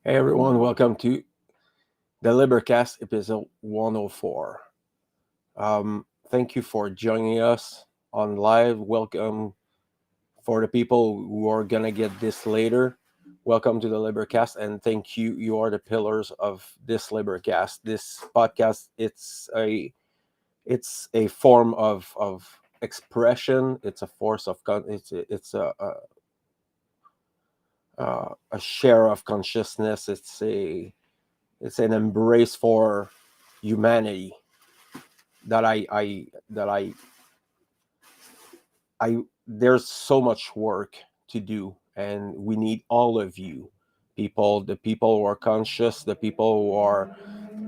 Hey everyone, welcome to the LIBERcast Ep.104. Thank you for joining us on live. Welcome for the people who are gonna get this later. Welcome to the LIBERcast, and thank you. You are the pillars of this LIBERcast. This podcast, it's a form of expression. It's a force of it's a share of consciousness. It's an embrace for humanity that I there's so much work to do, and we need all of you people, the people who are conscious, the people who are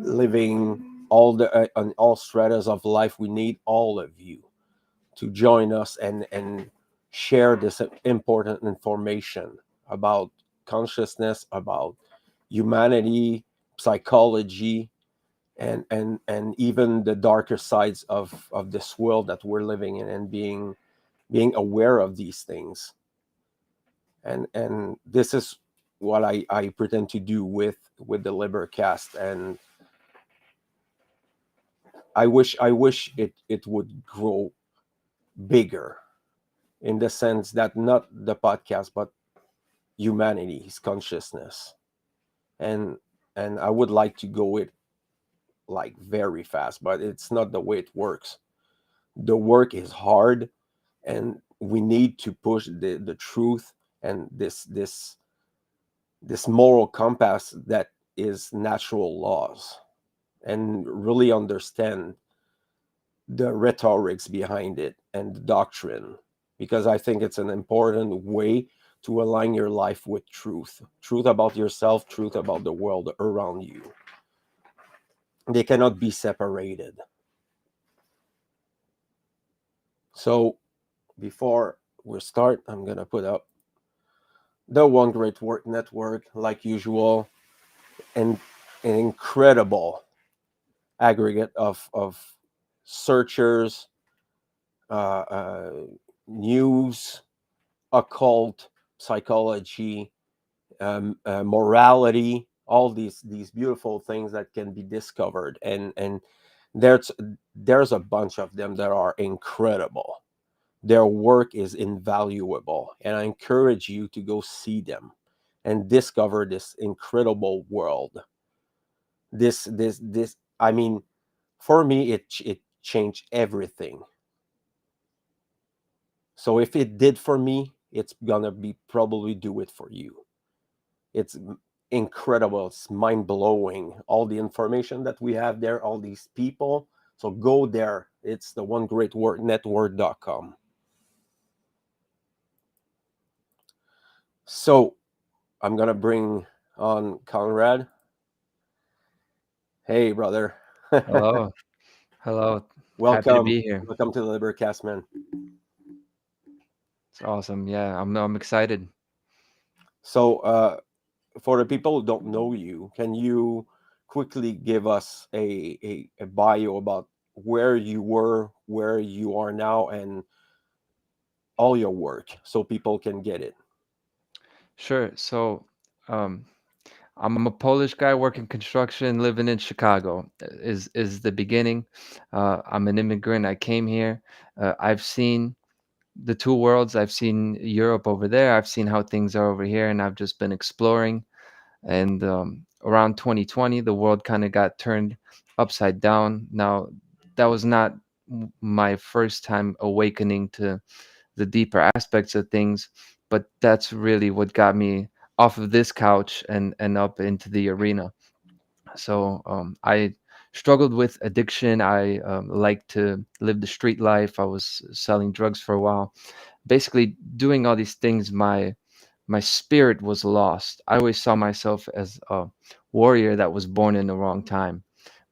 living on all stratas of life. We need all of you to join us and share this important information about consciousness, about humanity, psychology, and even the darker sides of this world that we're living in, and being aware of these things. And this is what I pretend to do with the LIBERcast. And I wish it would grow bigger, in the sense that not the podcast but humanity's consciousness. And I would like to go it like very fast, but it's not the way it works. The work is hard, and we need to push the truth and this moral compass that is natural laws, and really understand the rhetorics behind it and the doctrine, because I think it's an important way to align your life with truth about yourself, truth about the world around you. They cannot be separated. So before we start, I'm gonna put up the One Great Work Network, like usual, and an incredible aggregate of searchers, news, occult, psychology, morality, all these beautiful things that can be discovered, and there's a bunch of them that are incredible. Their work is invaluable, and I encourage you to go see them and discover this incredible world. This I mean, for me, it changed everything. So if it did for me, it's gonna be probably do it for you. It's incredible. It's mind-blowing, all the information that we have there, all these people. So go there. It's the One Great Work Network.com. So I'm gonna bring on Konrad. Hey, brother. Hello. Hello. Happy to Welcome. be here. Welcome to the LIBERcast, man. It's awesome. Yeah, I'm excited. So for the people who don't know you, can you quickly give us a bio about where you were, where you are now, and all your work, so people can get it? Sure. So, um, I'm a Polish guy working construction, living in Chicago. Is the beginning. I'm an immigrant. I came here. I've seen the two worlds. I've seen Europe over there. I've seen how things are over here, and I've just been exploring. And around 2020, the world kind of got turned upside down. Now, that was not my first time awakening to the deeper aspects of things, but that's really what got me off of this couch and up into the arena. So I struggled with addiction. I liked to live the street life. I was selling drugs for a while, basically doing all these things. My spirit was lost. I always saw myself as a warrior that was born in the wrong time,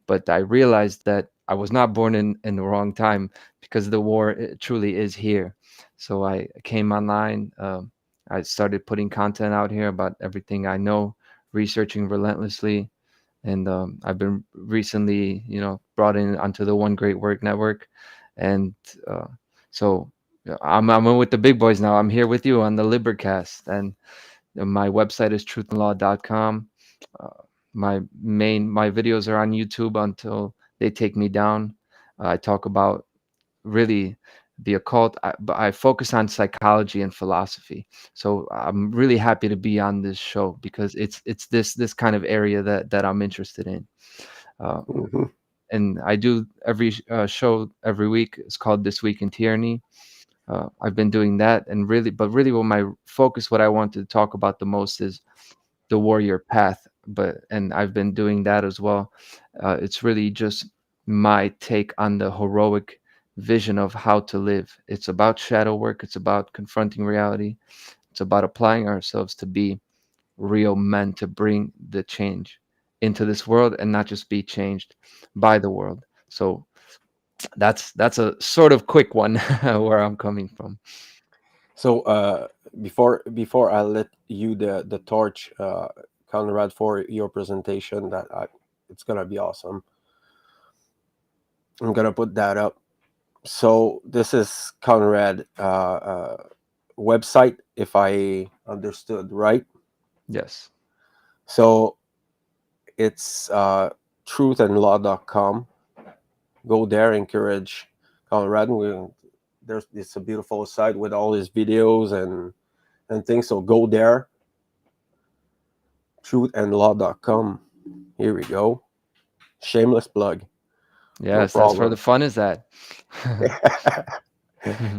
but I realized that I was not born in the wrong time, because the war truly is here. So I came online. I started putting content out here about everything I know, researching relentlessly, and I've been recently, brought in onto the One Great Work Network, and uh, so yeah, I'm with the big boys now. I'm here with you on the LIBERcast, and my website is truthandlaw.com. Uh, my videos are on YouTube until they take me down. I talk about really the occult, but I focus on psychology and philosophy. So I'm really happy to be on this show because it's this kind of area that I'm interested in. Uh, Hmm. and I do every show every week. It's called This Week in Tyranny. I've been doing that, and really, what my focus, what I want to talk about the most is the warrior path. And I've been doing that as well. It's really just my take on the heroic vision of how to live. It's about shadow work. It's about confronting reality. It's about applying ourselves to be real men to bring the change into this world and not just be changed by the world. So that's a sort of quick one where I'm coming from. So before I let you the torch, Conrad, for your presentation, it's gonna be awesome. I'm gonna put that up. So this is Conrad website, if I understood right. Yes. So it's truthandlaw.com. Go there, encourage Conrad. There's it's a beautiful site with all his videos and things. So go there, truthandlaw.com. Here we go. Shameless plug. No Yes, that's where the problem. fun is at.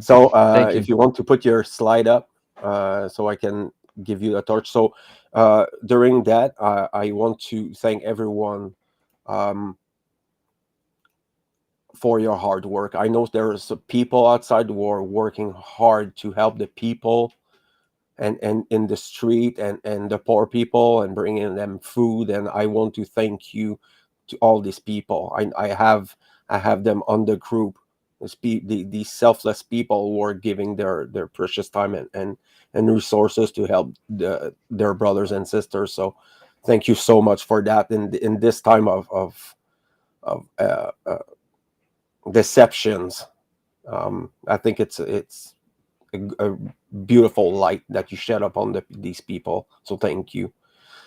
So Thank you. if you want to put your slide up, so I can give you a torch. So during that, I want to thank everyone um, for your hard work. I know there's people outside who are working hard to help the people and in the street and the poor people and bringing them food. And I want to thank you to all these people. I have them on the group. These selfless people who are giving their precious time and resources to help their brothers and sisters. So thank you so much for that in this time of deceptions. I think it's a beautiful light that you shed upon these people. So thank you.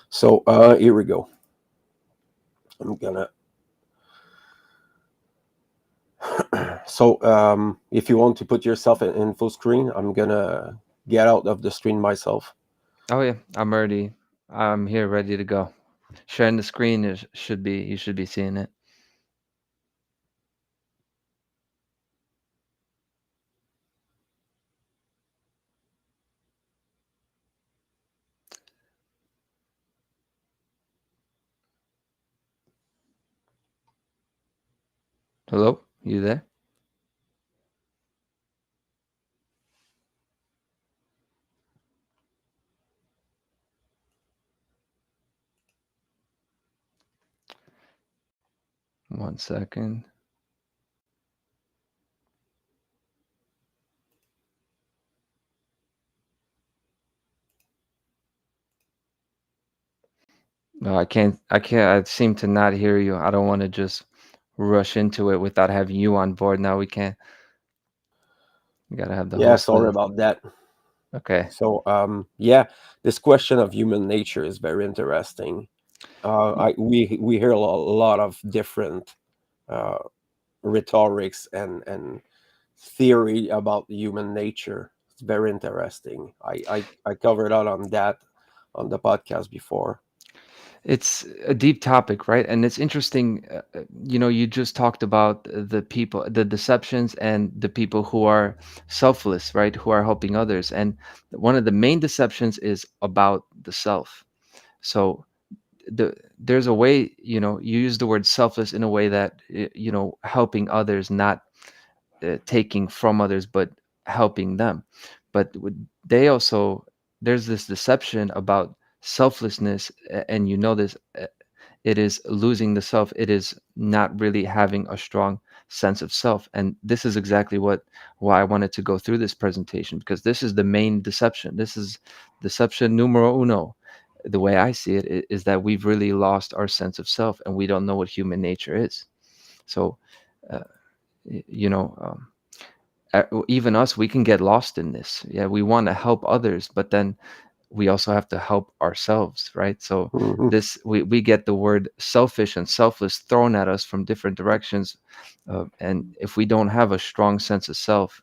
So here we go. I'm gonna. So if you want to put yourself in full screen, I'm gonna get out of the screen myself. Oh yeah, I'm ready. I'm here, ready to go. Sharing the screen is should be you should be seeing it. Hello, you there? One second. No, I can't. I can't. I seem to not hear you. I don't want to just rush into it without having you on board. Now we can't. We gotta have the Yeah, host with sorry us. about that. Okay. So yeah, this question of human nature is very interesting. We hear a lot of different uh, rhetorics and theory about human nature. It's very interesting. I covered out on that on the podcast before. It's a deep topic, right? And it's interesting. You just talked about the people, the deceptions, and the people who are selfless, right? Who are helping others. And one of the main deceptions is about the self. So there's a way, you use the word selfless in a way that, helping others, not taking from others, but helping them. But they also, there's this deception about selflessness, and this, it is losing the self. It is not really having a strong sense of self. And this is exactly why I wanted to go through this presentation, because this is the main deception. This is deception numero uno. The way I see it is that we've really lost our sense of self, and we don't know what human nature is. So, uh, y- you know, um, even us, we can get lost in this. Yeah, we want to help others, but then we also have to help ourselves, right? So Mhm. this we get the word selfish and selfless thrown at us from different directions, and if we don't have a strong sense of self,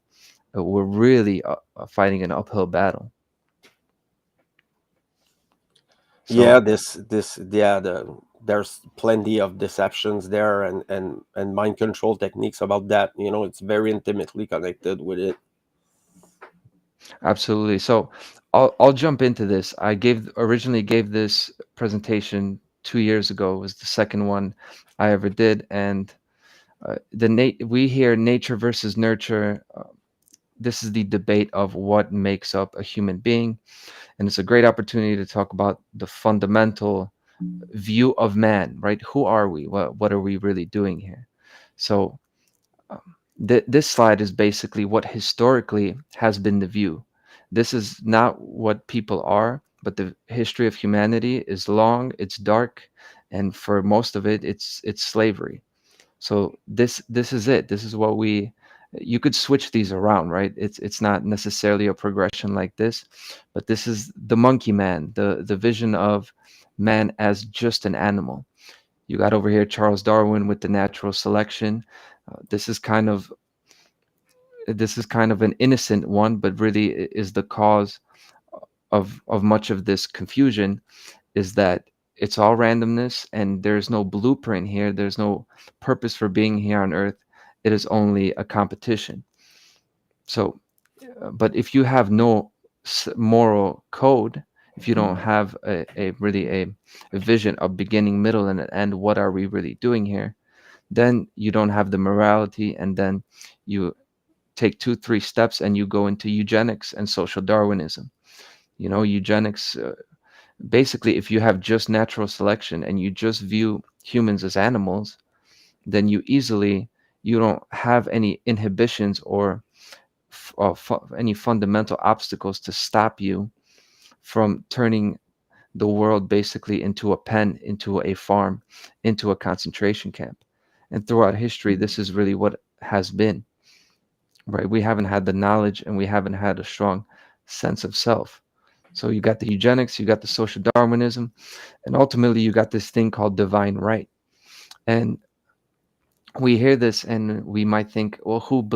we're really fighting an uphill battle. Yeah, So there's plenty of deceptions there, and mind control techniques about that. It's very intimately connected with it. absolutely. So I'll jump into this. I gave originally gave this presentation 2 years ago. It was the second one I ever did, and we hear nature versus nurture. This is the debate of what makes up a human being, and it's a great opportunity to talk about the fundamental view of man. Right? Who are we? What are we really doing here? So this slide is basically what historically has been the view. This is not what people are, but the history of humanity is long, it's dark, and for most of it, it's slavery. So this is it. This is what we. You could switch these around, right? It's not necessarily a progression like this, but this is the monkey man, the vision of man as just an animal. You got over here Charles Darwin with the natural selection. This is kind of an innocent one, but really is the cause of much of this confusion, is that it's all randomness and there's no blueprint here. There's no purpose for being here on Earth. It is only a competition. So, but if you have no moral code, if you don't have a really a vision of beginning, middle, and end, what are we really doing here? Then you don't have the morality, and then you take 2 3 steps and you go into eugenics and social Darwinism. Eugenics, basically, if you have just natural selection and you just view humans as animals, then you don't have any inhibitions or any fundamental obstacles to stop you from turning the world basically into a pen, into a farm, into a concentration camp. And throughout history, this is really what has been, right? We haven't had the knowledge and we haven't had a strong sense of self. So you got the eugenics, you got the social Darwinism, and ultimately you got this thing called divine right. And we hear this and we might think, well, who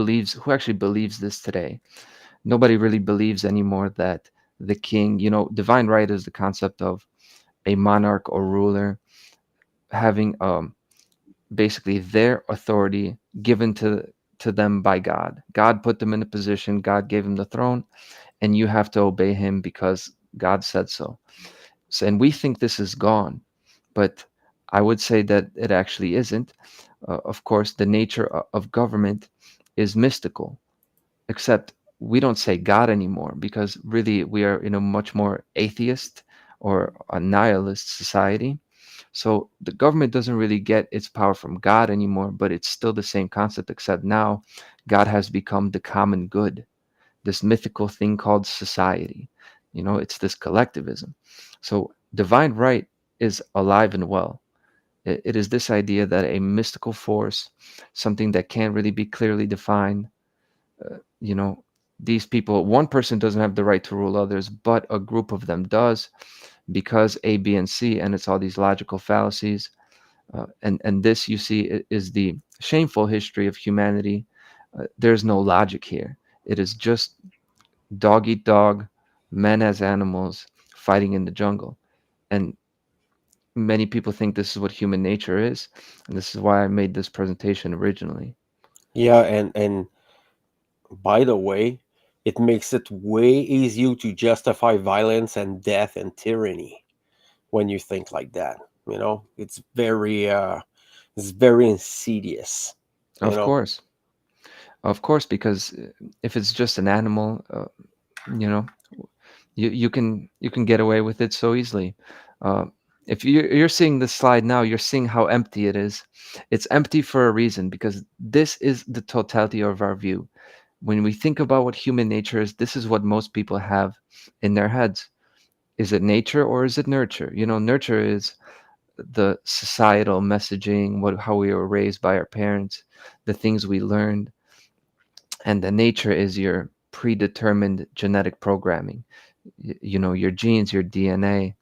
actually believes this today? Nobody really believes anymore that the king, divine right is the concept of a monarch or ruler having basically their authority given to them by God. God put them in a position, God gave them the throne, and you have to obey him because God said so. So, and we think this is gone, but I would say that it actually isn't. Of course, the nature of government is mystical, except we don't say God anymore because really we are in a much more atheist or a nihilist society. So the government doesn't really get its power from God anymore, but it's still the same concept, except now God has become the common good, this mythical thing called society. It's this collectivism. So divine right is alive and well. It is this idea that a mystical force, something that can't really be clearly defined, you know, these people, one person doesn't have the right to rule others, but a group of them does because A, B, and C, and it's all these logical fallacies. And this, you see, is the shameful history of humanity. There's no logic here. It is just dog eat dog, men as animals fighting in the jungle. And many people think this is what human nature is. And this is why I made this presentation originally. Yeah, and by the way, it makes it way easier to justify violence and death and tyranny when you think like that. It's very insidious. You Of know. course. Of course, because if it's just an animal, you know, you can get away with it so easily. Uh, if you're seeing this slide now, you're seeing how empty it is. It's empty for a reason because this is the totality of our view. When we think about what human nature is, this is what most people have in their heads. Is it nature or is it nurture? Nurture is the societal messaging, how we were raised by our parents, the things we learned, and the nature is your predetermined genetic programming. your genes, your DNA,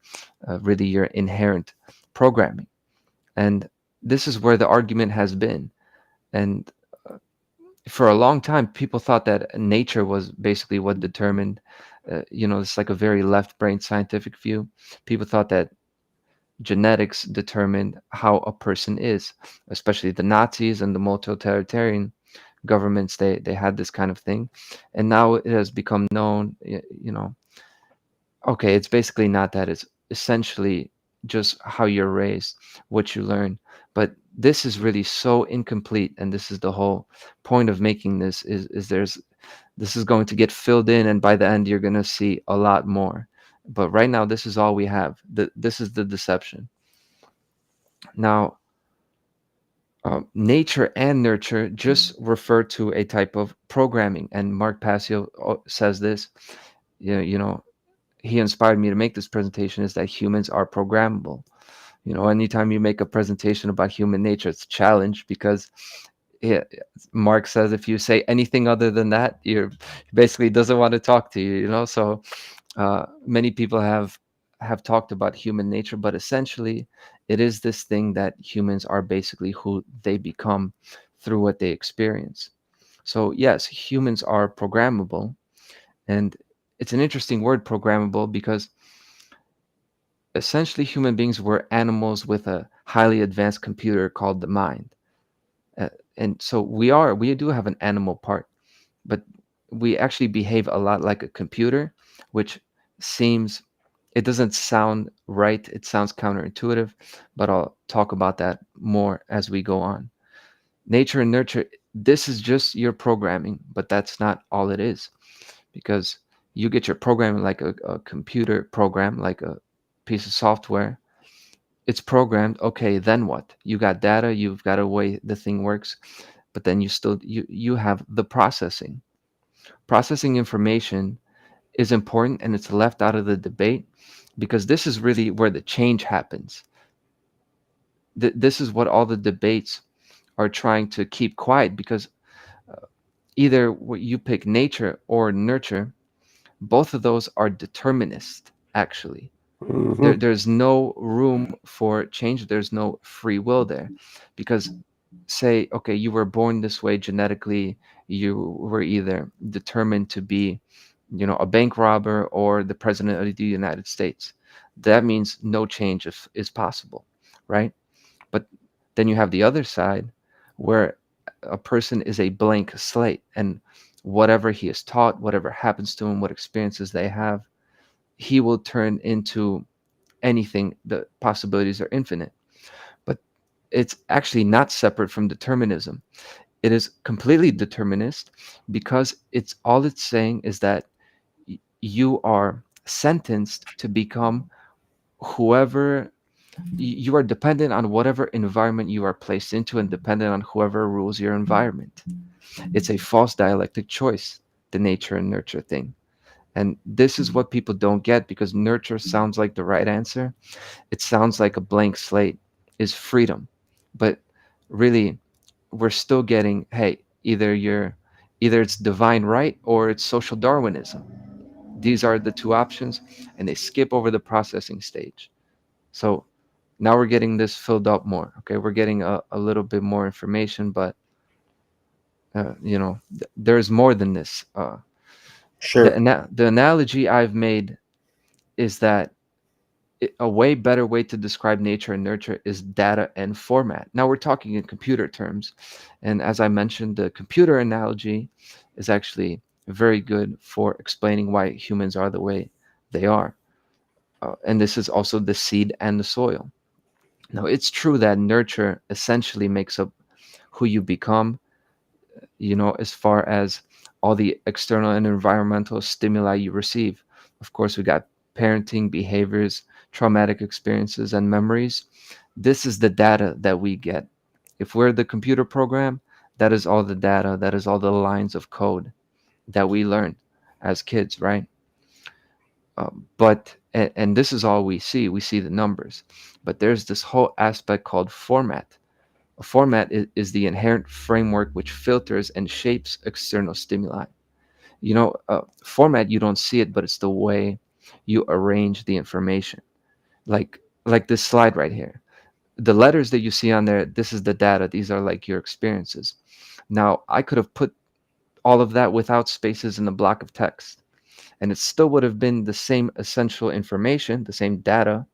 really your inherent programming. And this is where the argument has been. And for a long time, people thought that nature was basically what determined, it's like a very left brain scientific view. People thought that genetics determined how a person is, especially the Nazis and the multi-totalitarian governments. They had this kind of thing. And now it has become known, okay, it's basically not that. It's essentially just how you're raised, what you learn. But this is really so incomplete, and this is the whole point of making this is this is going to get filled in, and by the end you're going to see a lot more. But right now this is all we have. This is the deception. Now, nature and nurture just refer to a type of programming, and Mark Passio says this. You know, he inspired me to make this presentation, is that humans are programmable. Anytime you make a presentation about human nature, it's a challenge because Mark says if you say anything other than that, you're basically doesn't want to talk to you. So many people have talked about human nature, but essentially, it is this thing that humans are basically who they become through what they experience. So yes, humans are programmable, and it's an interesting word, programmable, because essentially human beings were animals with a highly advanced computer called the mind. Uh, and so we do have an animal part, but we actually behave a lot like a computer, which seems, it doesn't sound right. It sounds counterintuitive, but I'll talk about that more as we go on. Nature and nurture, this is just your programming, but that's not all it is, because you get your programming like a computer program, like a piece of software. It's programmed. Okay, then what? You got data, you've got a way the thing works, but then you have the processing. Processing information is important, and it's left out of the debate because this is really where the change happens. This is what all the debates are trying to keep quiet, because either what you pick, nature or nurture, both of those are determinist, actually. Hmm. There's no room for change. There's no free will there, because say, okay, you were born this way genetically, you were either determined to be, a bank robber or the president of the United States. That means no change is possible, right? But then you have the other side, where a person is a blank slate, and whatever he is taught, whatever happens to him, what experiences they have, he will turn into anything. The possibilities are infinite. But it's actually not separate from determinism. It is completely determinist, because it's saying is that you are sentenced to become whoever, you are dependent on whatever environment you are placed into, and dependent on whoever rules your environment. It's a false dialectic choice, the nature and nurture thing. And this is what people don't get, because nurture sounds like the right answer. It sounds like a blank slate is freedom. But really, we're still getting, hey, either it's divine right or it's social Darwinism. These are the two options, and they skip over the processing stage. So now we're getting this filled up more. Okay, we're getting a little bit more information, but there's more than this. Sure. The analogy I've made is that a way better way to describe nature and nurture is data and format. Now we're talking in computer terms, and as I mentioned, the computer analogy is actually very good for explaining why humans are the way they are. And this is also the seed and the soil. Now, it's true that nurture essentially makes up who you become, as far as all the external and environmental stimuli you receive. Of course, we got parenting, behaviors, traumatic experiences, and memories. This is the data that we get. If we're the computer program, that is all the data, that is all the lines of code that we learned as kids, right? And this is all we see. We see the numbers. But there's this whole aspect called format. A format is the inherent framework which filters and shapes external stimuli. Format, you don't see it, but it's the way. You arrange the information, like this slide right here. The letters that you see on there, this is the data. These are like your experiences. Now, I could have put all of that without spaces in the block of text, and it still would have been the same essential information, the same data,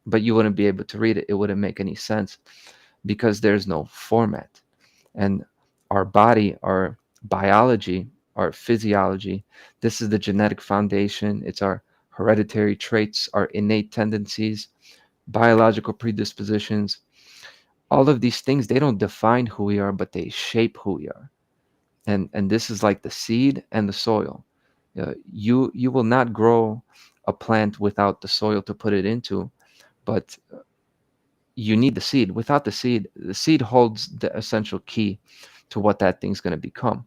but you wouldn't be able to read it. It wouldn't make any sense because there's no format. And our body, our biology, our physiology, this is the genetic foundation. It's our hereditary traits, our innate tendencies, biological predispositions. All of these things, they don't define who we are, but they shape who we are. And this is like the seed and the soil. You will not grow a plant without the soil to put it into, but you need the seed. Without the seed holds the essential key to what that thing's going to become.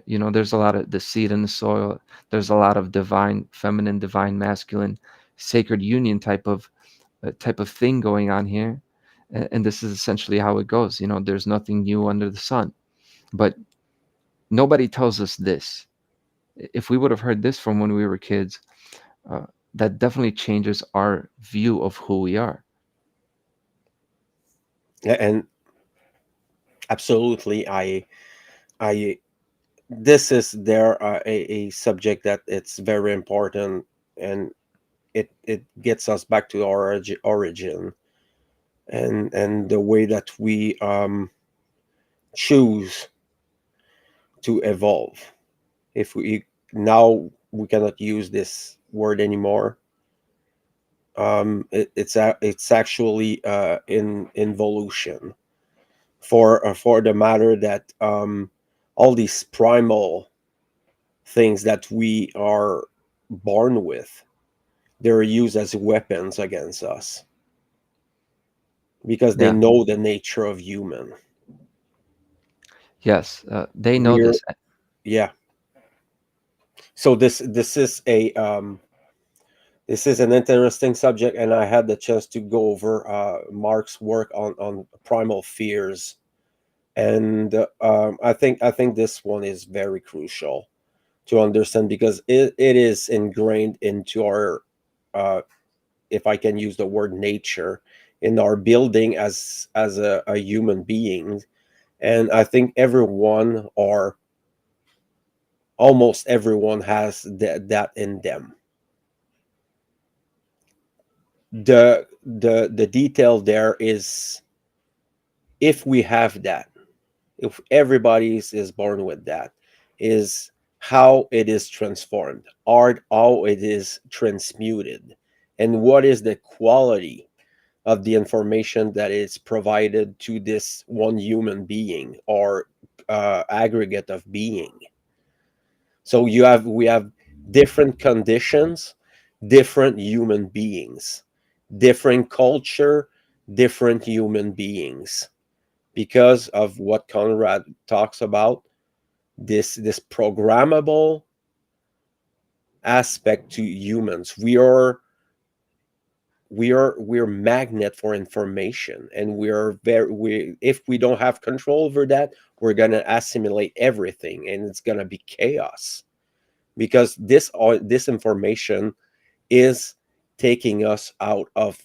You know, there's a lot of the seed in the soil. There's a lot of divine feminine, divine masculine, sacred union type of thing going on here. And this is essentially how it goes. You know, there's nothing new under the sun. But nobody tells us this. If we would have heard this from when we were kids, uh, that definitely changes our view of who we are. And absolutely, I this is there a subject that it's very important, and it gets us back to our origin, and the way that we choose to evolve. If we now we cannot use this word anymore, it's actually in involution, for the matter that all these primal things that we are born with, they're used as weapons against us because they Yeah. know the nature of human. Yes. They know We're this. Yeah. So this is an interesting subject, and I had the chance to go over Mark's work on primal fears, and I think this one is very crucial to understand because it is ingrained into our, uh, if I can use the word nature, in our building as a human being. And I think everyone, or almost everyone, has that in them. The detail there is, if we have that, if everybody is born with that, is how it is transformed, art, how it is transmuted, and what is the quality of the information that is provided to this one human being, or aggregate of being. So we have different conditions, different human beings, different culture, different human beings, because of what Konrad talks about, this programmable aspect to humans. We're magnet for information, and we if we don't have control over that, we're going to assimilate everything, and it's going to be chaos, because this information is taking us out of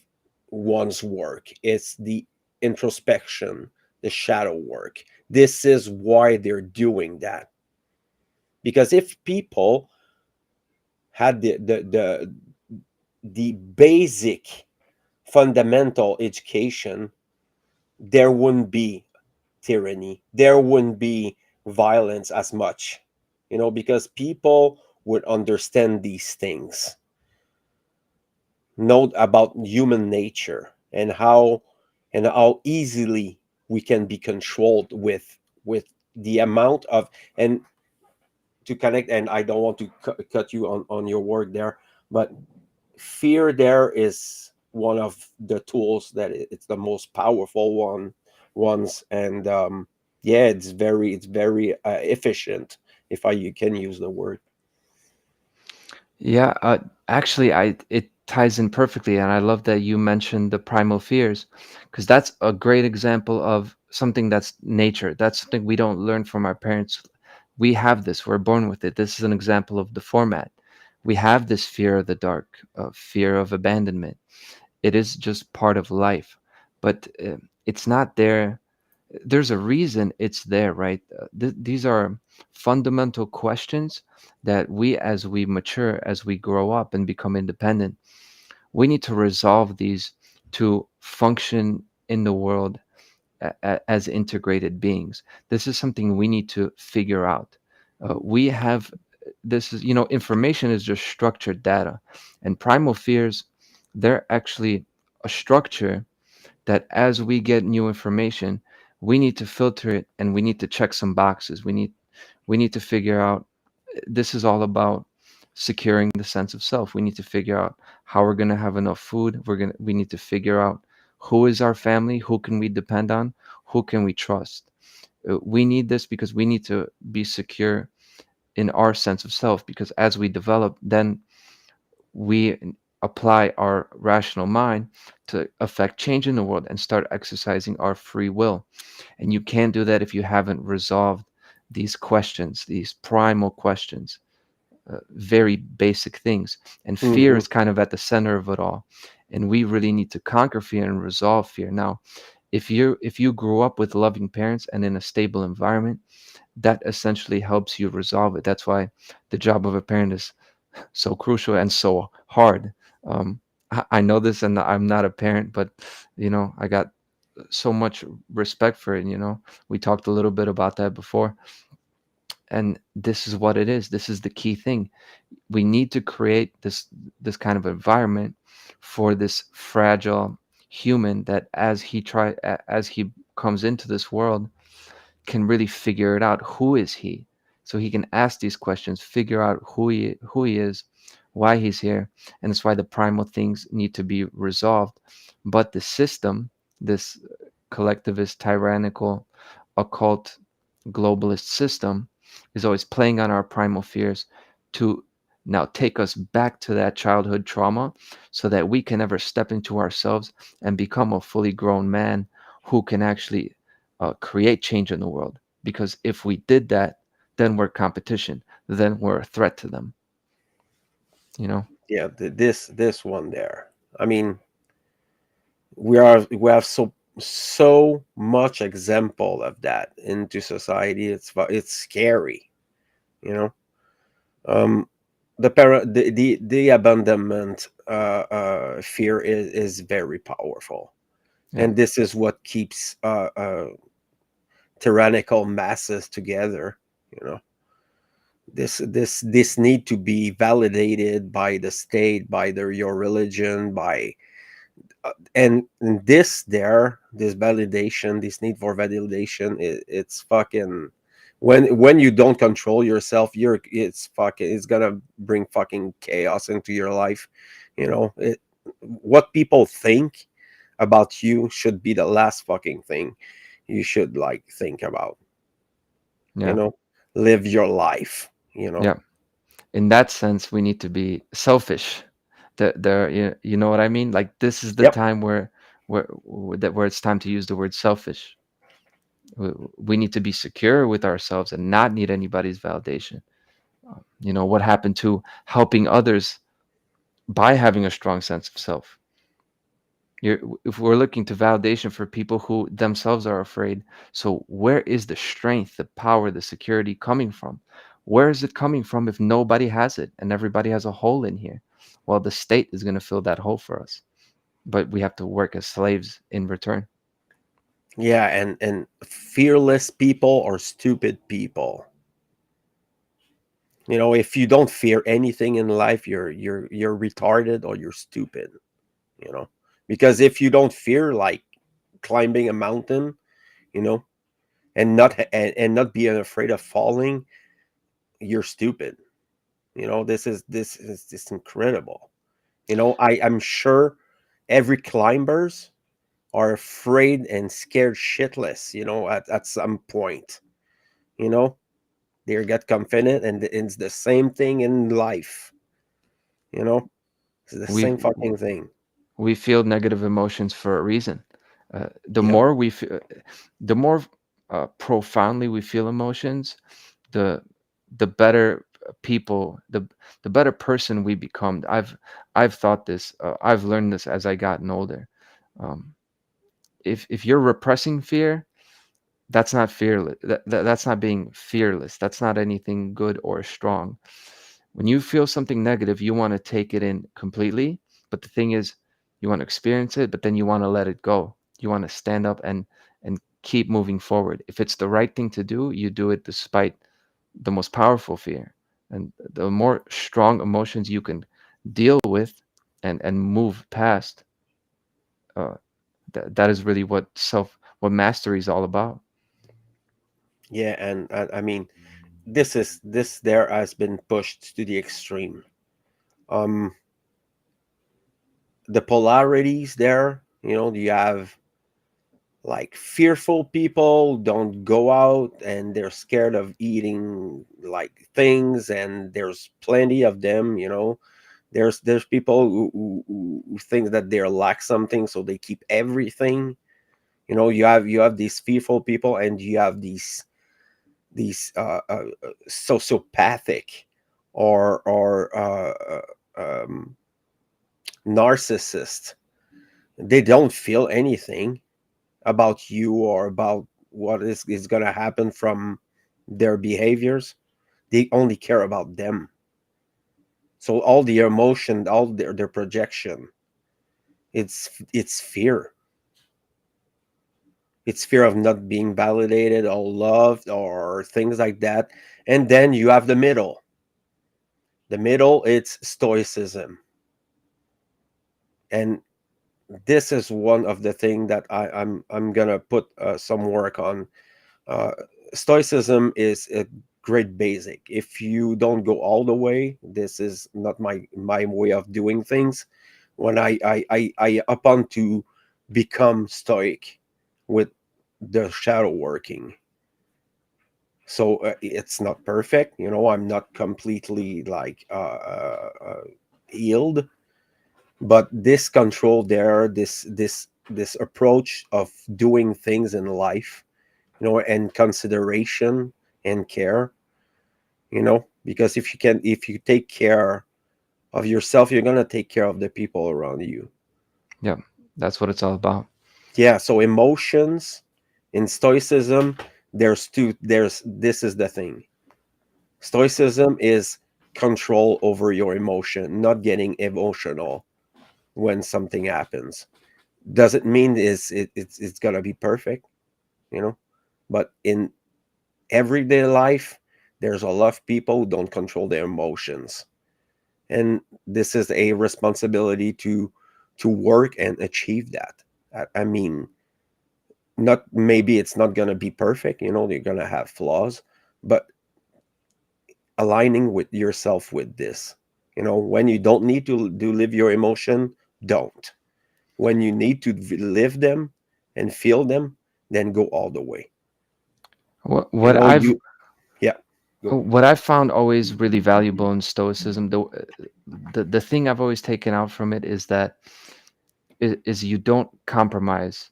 one's work. It's the introspection, the shadow work. This is why they're doing that. Because if people had the basic fundamental education, there wouldn't be tyranny. There wouldn't be violence as much, because people would understand these things, know about human nature, and how easily we can be controlled with the amount of, and to connect, and I don't want to cut you on your word there, but fear there is one of the tools that it's the most powerful ones, and yeah, it's very efficient, if I you can use the word. Yeah, actually, I it ties in perfectly, and I love that you mentioned the primal fears, because that's a great example of something that's nature. That's something we don't learn from our parents. We have this. We're born with it. This is an example of the format. We have this fear of the dark, fear of abandonment. It is just part of life, but it's not there. There's a reason it's there, right? These are fundamental questions that we, as we mature, as we grow up and become independent, we need to resolve these to function in the world as integrated beings. This is something we need to figure out. We have this is, information is just structured data, and primal fears, they're actually a structure that as we get new information, we need to filter it and we need to check some boxes. We need to figure out, this is all about securing the sense of self. We need to figure out how we're going to have enough food. We need to figure out who is our family, who can we depend on, who can we trust. We need this because we need to be secure in our sense of self, because as we develop, then we apply our rational mind to affect change in the world and start exercising our free will. And you can't do that if you haven't resolved these questions, these primal questions, very basic things. And fear Hmm. is kind of at the center of it all. And we really need to conquer fear and resolve fear. Now, if you grew up with loving parents and in a stable environment, that essentially helps you resolve it. That's why the job of a parent is so crucial and so hard. I know this, and I'm not a parent, but I got so much respect for it. We talked a little bit about that before, and this is what it is. This is the key thing. We need to create this kind of environment for this fragile human that as he comes into this world, can really figure it out. Who is he? So he can ask these questions, figure out who he is, why he's here, and that's why the primal things need to be resolved. But the system, this collectivist, tyrannical, occult, globalist system, is always playing on our primal fears to now take us back to that childhood trauma so that we can never step into ourselves and become a fully grown man who can actually create change in the world. Because if we did that, then we're competition. Then we're a threat to them. You know? Yeah, this one there. I mean, we have so much example of that into society. It's scary, you know. Um, the abandonment fear is very powerful, Yeah. and this is what keeps tyrannical masses together. You know, this need to be validated by the state, by your religion, by and this validation, this need for validation, it's fucking, when you don't control yourself, it's gonna bring fucking chaos into your life. What people think about you should be the last fucking thing you should like think about. you Yeah. know Live your life. Yeah. In that sense, we need to be selfish. You know what I mean? Like, this is the Yep. time where it's time to use the word selfish. We need to be secure with ourselves and not need anybody's validation. What happened to helping others by having a strong sense of self? If we're looking to validation for people who themselves are afraid, so where is the strength, the power, the security coming from? Where is it coming from if nobody has it and everybody has a hole in here? Well, the state is going to fill that hole for us, but we have to work as slaves in return. Yeah, and fearless people or stupid people. If you don't fear anything in life, you're retarded or you're stupid. you know because if you don't fear, like, climbing a mountain, you know and not being afraid of falling, you're stupid. This is just incredible. I'm sure every climbers are afraid and scared shitless, at some point. you know they get confident, and it's the same thing in life. you know it's the We same fucking thing. we feel negative emotions for a reason. The Yep. more we feel, the more profoundly we feel emotions, the the better. people, the better person we become. I've thought this. I've learned this as I gotten older. Um, if you're repressing fear, that's not fearless. That's not being fearless. That's not anything good or strong. When you feel something negative, you want to take it in completely. But the thing is, you want to experience it, but then you want to let it go. You want to stand up and keep moving forward. If it's the right thing to do, you do it despite the most powerful fear. And the more strong emotions you can deal with and move past, uh, that is really what mastery is all about. Yeah, and I mean, this there has been pushed to the extreme. Um, the polarities there, you have like fearful people don't go out and they're scared of eating like things, and there's plenty of them. There's people who think that they're lack something, so they keep everything. You have these fearful people, and you have these sociopathic or narcissists. They don't feel anything about you or about what is going to happen from their behaviors. They only care about them. So all the emotion, all their projection, it's fear. It's fear of not being validated or loved or things like that. And then you have the middle, it's stoicism. And this is one of the things that I'm gonna put some work on. uh, Stoicism is a great basic. If you don't go all the way, this is not my way of doing things. When I upon to become stoic with the shadow working. So it's not perfect. I'm not completely like healed, but this control there, this approach of doing things in life, and consideration and care, because if you take care of yourself, you're going to take care of the people around you. Yeah, that's what it's all about. Yeah, so emotions in stoicism, there's this is the thing. Stoicism is control over your emotion, not getting emotional when something happens. Doesn't mean it's going to be perfect, you know but in everyday life, there's a lot of people who don't control their emotions, and this is a responsibility to work and achieve that. I mean, not maybe it's not going to be perfect, you're going to have flaws, but aligning with yourself with this, when you don't need to do live your emotion, don't. When you need to live them and feel them, then go all the way. What you what know I've you Yeah, go. what I found always really valuable in Stoicism, the thing I've always taken out from it is that is you don't compromise.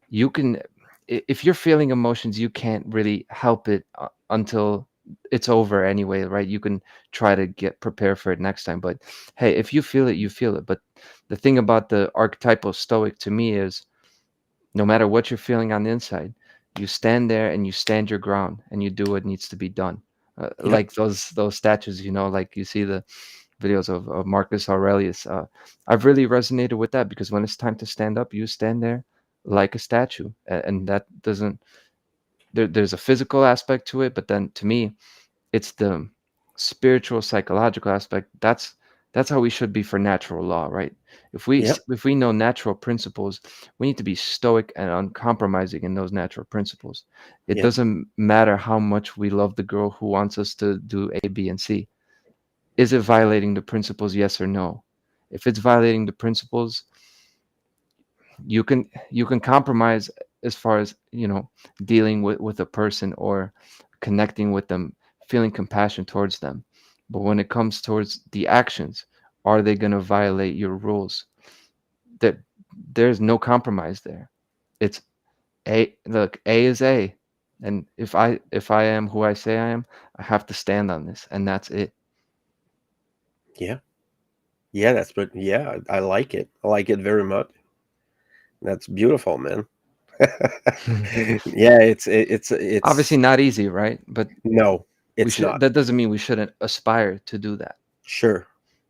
You can, if you're feeling emotions, you can't really help it until it's over anyway, right? You can try to get prepared for it next time, but hey, if you feel it, you feel it. But the thing about the archetypal Stoic to me is, no matter what you're feeling on the inside, you stand there and you stand your ground and you do what needs to be done. Yep. Like those statues, like you see the videos of Marcus Aurelius. I've really resonated with that, because when it's time to stand up, you stand there like a statue, and that doesn't. There's a physical aspect to it, but then to me, it's the spiritual, psychological aspect. That's how we should be for natural law, right? Yep. If we know natural principles, we need to be stoic and uncompromising in those natural principles. It Yep. doesn't matter how much we love the girl who wants us to do A, B, and C. Is it violating the principles, yes or no? If it's violating the principles, you can compromise as far as dealing with a person or connecting with them, feeling compassion towards them. But when it comes towards the actions, are they going to violate your rules? That there's no compromise there. It's a look, A is A, and if I am who I say I am, I have to stand on this, and that's it. Yeah. Yeah, that's but yeah, I like it. I like it very much. That's beautiful, man. Yeah, Obviously it's not easy, right? But no, we it's should not. that doesn't mean we shouldn't aspire to do that. Sure,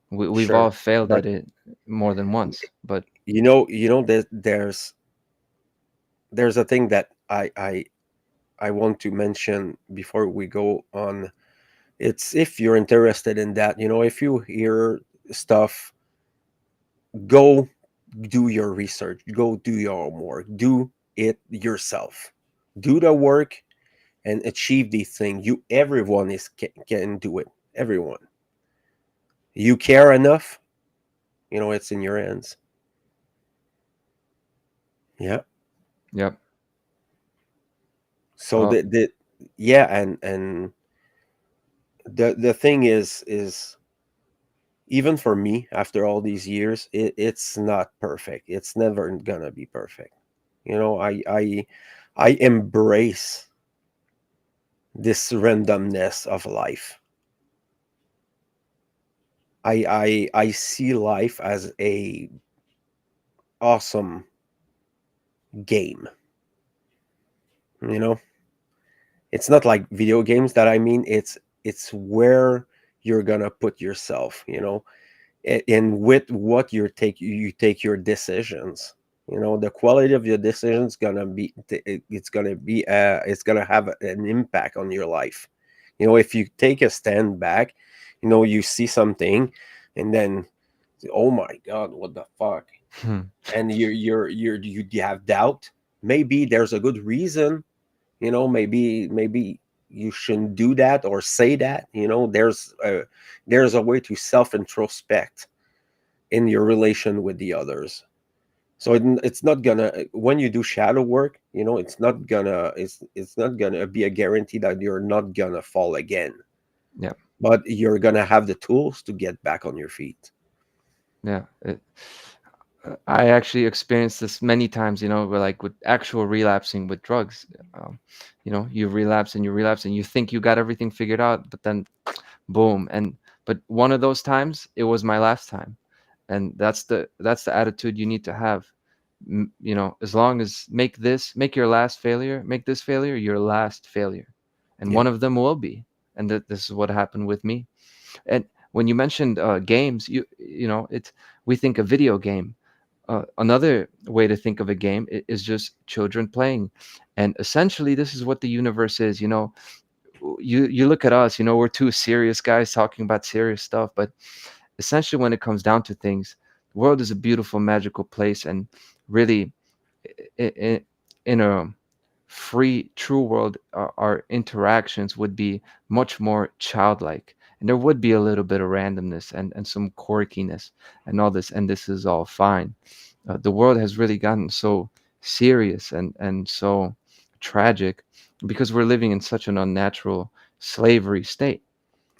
We've all sure. failed But at it more than once, but that there's a thing that I want to mention before we go on. It's if you're interested in that, if you hear stuff, go do your research, go do your homework, do it yourself, do the work and achieve these things. Everyone can do it. Everyone. You care enough, it's in your hands. Yeah. yep. So Well, the yeah, and the thing is even for me after all these years, it's not perfect. It's never gonna be perfect. I embrace this randomness of life. I see life as a awesome game. You know, it's not like video games that I mean. It's where you're gonna put yourself. And with what you take your decisions. The quality of your decisions gonna be it's gonna have an impact on your life. If you take a stand back, you see something, and then oh my god, what the fuck, and you have doubt. Maybe there's a good reason. Maybe you shouldn't do that or say that. There's a way to self introspect in your relation with the others. So it's not gonna when you do shadow work, it's not gonna be a guarantee that you're not gonna fall again, yeah, but you're gonna have the tools to get back on your feet. yeah. I actually experienced this many times, where like with actual relapsing with drugs. You relapse and you relapse and you think you got everything figured out, but then boom. But one of those times, it was my last time, and that's the attitude you need to have. As long as make your last failure, make this failure your last failure, and Yeah, one of them will be. And this is what happened with me. And when you mentioned games, it's we think a video game. Another way to think of a game is just children playing, and essentially this is what the universe is. You look at us, we're two serious guys talking about serious stuff, but essentially when it comes down to things, the world is a beautiful, magical place, and really, in a free, true world, our interactions would be much more childlike, and there would be a little bit of randomness and some quirkiness and all this, and this is all fine. The world has really gotten so serious and so tragic because we're living in such an unnatural slavery state.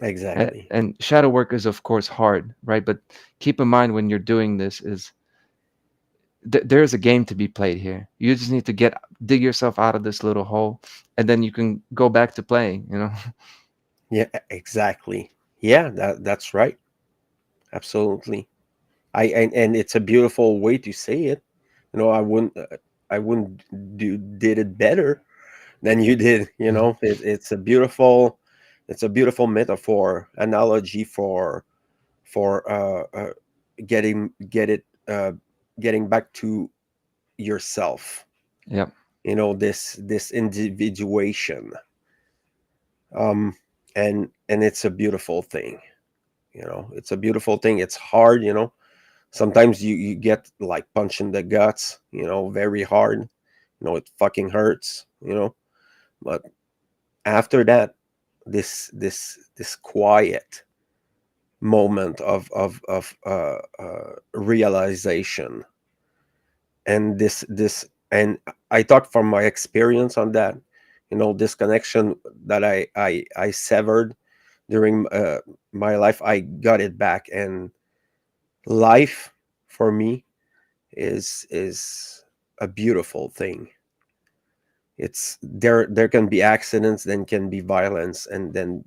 exactly. And shadow work is of course hard, right? But keep in mind when you're doing this is there's a game to be played here. You just need to dig yourself out of this little hole, and then you can go back to playing. Yeah, exactly. Yeah, that's right. Absolutely. And it's a beautiful way to say it. I wouldn't did it better than you did. It's a beautiful metaphor analogy for getting get it getting back to yourself. Yep. This individuation. Um, and it's a beautiful thing. It's a beautiful thing. It's hard. Sometimes you get like punch in the guts. Very hard. It fucking hurts. But after that, this quiet moment of realization, and I talk from my experience on that. This connection that I severed during my life, I got it back. And life for me is a beautiful thing. It's there can be accidents, then can be violence, and then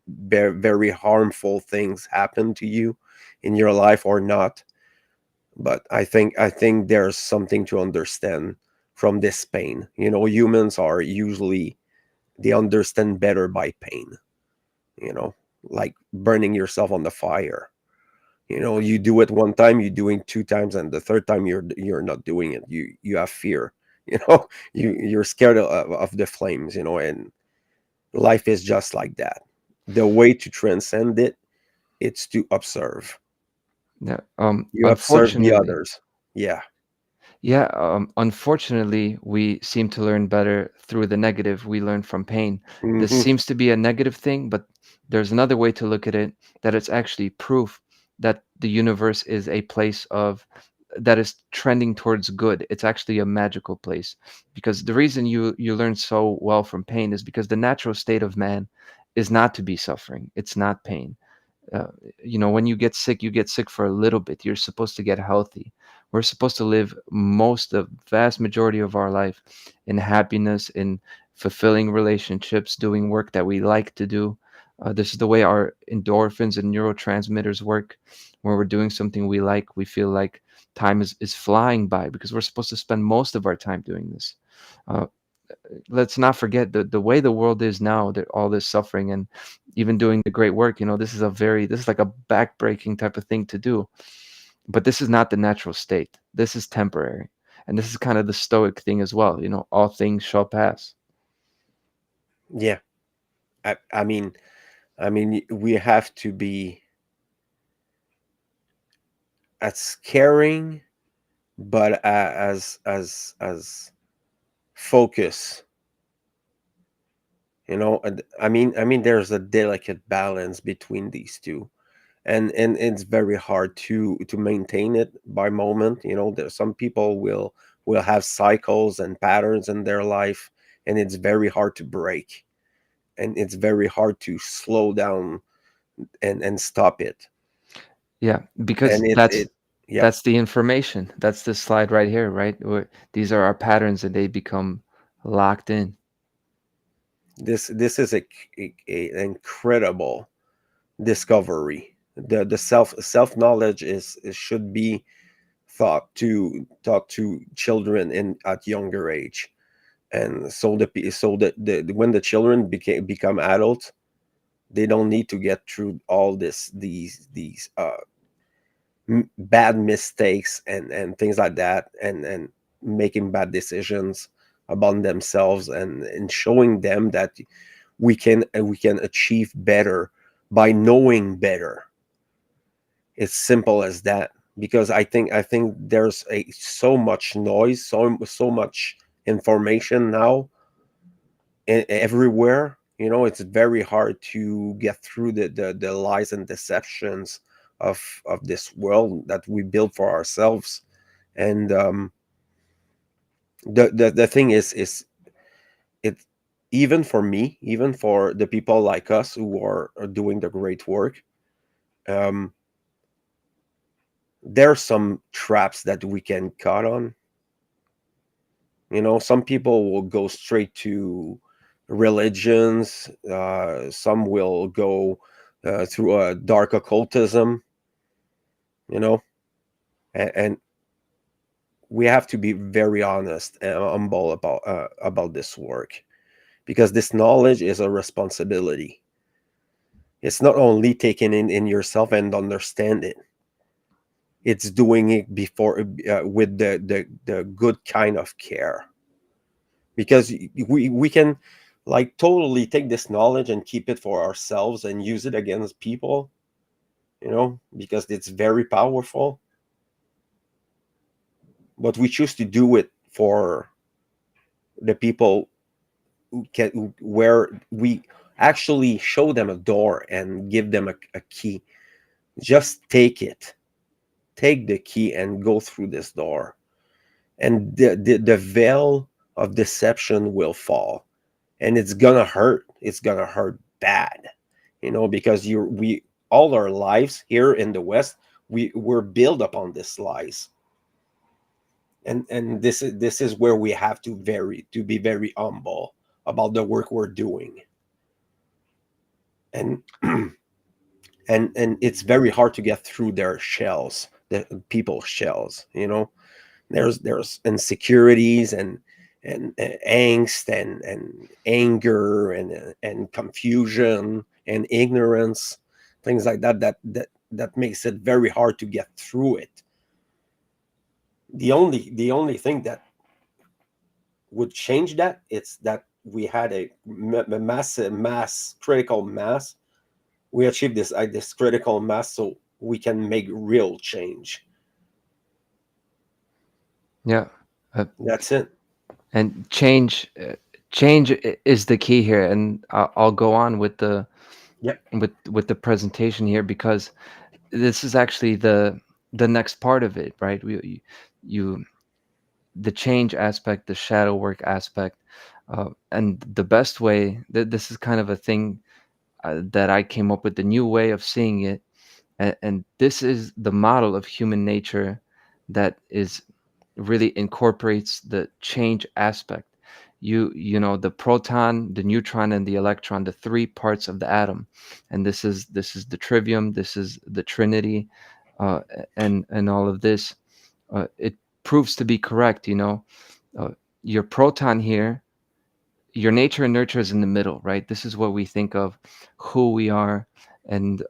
very harmful things happen to you in your life or not. But I think there's something to understand from this pain. Humans are usually, they understand better by pain. you know like burning yourself on the fire. You do it one time, you're doing two times, and the third time you're not doing it. You have fear. You're scared of the flames. And life is just like that. The way to transcend it, it's to observe. Yeah. You observe the Unfortunately, others. Yeah. yeah, unfortunately, we seem to learn better through the negative. We learn from pain. This Hmm. seems to be a negative thing, but there's another way to look at it, that it's actually proof that the universe is a place that is trending towards good. It's actually a magical place. Because the reason you learn so well from pain is because the natural state of man is not to be suffering. It's not pain. uh, when you get sick for a little bit. You're supposed to get healthy. We're supposed to live the vast majority of our life in happiness, in fulfilling relationships, doing work that we like to do. This is the way our endorphins and neurotransmitters work. When we're doing something we like, we feel like time is flying by, because we're supposed to spend most of our time doing this. Uh, let's not forget the way the world is now, that all this suffering, and even doing the great work, this is like a backbreaking type of thing to do. But this is not the natural state. This is temporary. And this is kind of the stoic thing as well. All things shall pass. Yeah. I mean we have to be as caring, but as focus. And I mean there's a delicate balance between these two, and it's very hard to maintain it by moment. There's some people will have cycles and patterns in their life, and it's very hard to break, and it's very hard to slow down and stop it. Yeah, because And it yeah. that's the information. That's this slide right here, right? Where these are our patterns, and they become locked in. This is an incredible discovery. The self knowledge should be taught to children in at younger age. And so that when the children become adults, they don't need to get through all these bad mistakes and things like that, and making bad decisions about themselves, and showing them that we can achieve better by knowing better. It's simple as that. Because I think there's so much noise, so much information now, everywhere. It's very hard to get through the lies and deceptions of this world that we build for ourselves. And the thing is it, even for me, even for the people like us who are doing the great work, um there's some traps that we can cut on. Some people will go straight to religions. Some will go through a dark occultism. You know, and we have to be very honest and humble about this work, because this knowledge is a responsibility. It's not only taking in yourself and understand it. It's doing it before, with the good kind of care. Because we can, like, totally take this knowledge and keep it for ourselves and use it against people, because it's very powerful. But we choose to do it for the people where we actually show them a door and give them a key. Just take the key and go through this door, and the veil of deception will fall. And it's gonna hurt bad. Because we all our lives here in the West, we're built upon this lies. And this is where we have to be very humble about the work we're doing. and and it's very hard to get through their shells, the people's shells, you know. There's insecurities and angst and anger and confusion and ignorance, things like that, that makes it very hard to get through it. The only thing that would change that, it's that we had a massive mass critical mass. We achieved this critical mass so we can make real change. Yeah. Uh, That's it. and change is the key here, and I'll go on with Yep. the presentation here, because this is actually the next part of it, right? You the change aspect, the shadow work aspect, and the best way that this is kind of a thing that I came up with, the new way of seeing it, and this is the model of human nature that is really incorporates the change aspect. You know, the proton, the neutron, and the electron, the three parts of the atom, and this is the trivium, this is the trinity, uh, and all of this, it proves to be correct. Uh, your proton here, your nature and nurture is in the middle, right? This is what we think of who we are, and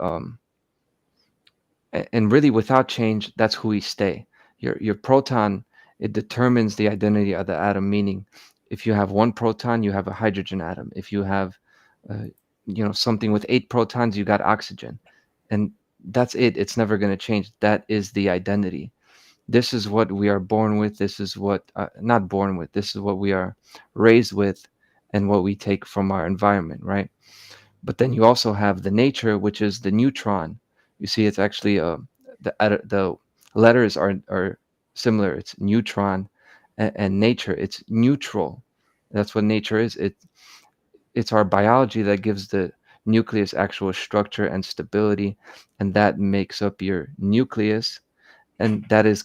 and really without change, that's who we stay. Your proton, it determines the identity of the atom, meaning if you have one proton, you have a hydrogen atom. If you have uh, something with eight protons, you got oxygen, and that's it. It's never going to change. That is the identity. This is what we are born with. This is what not born with, this is what we are raised with, and what we take from our environment, right? But then you also have the nature, which is the neutron. You see, it's actually the letters are similar. It's neutron, and nature. It's neutral. That's what nature is. It's our biology that gives the nucleus actual structure and stability, and that makes up your nucleus. And that is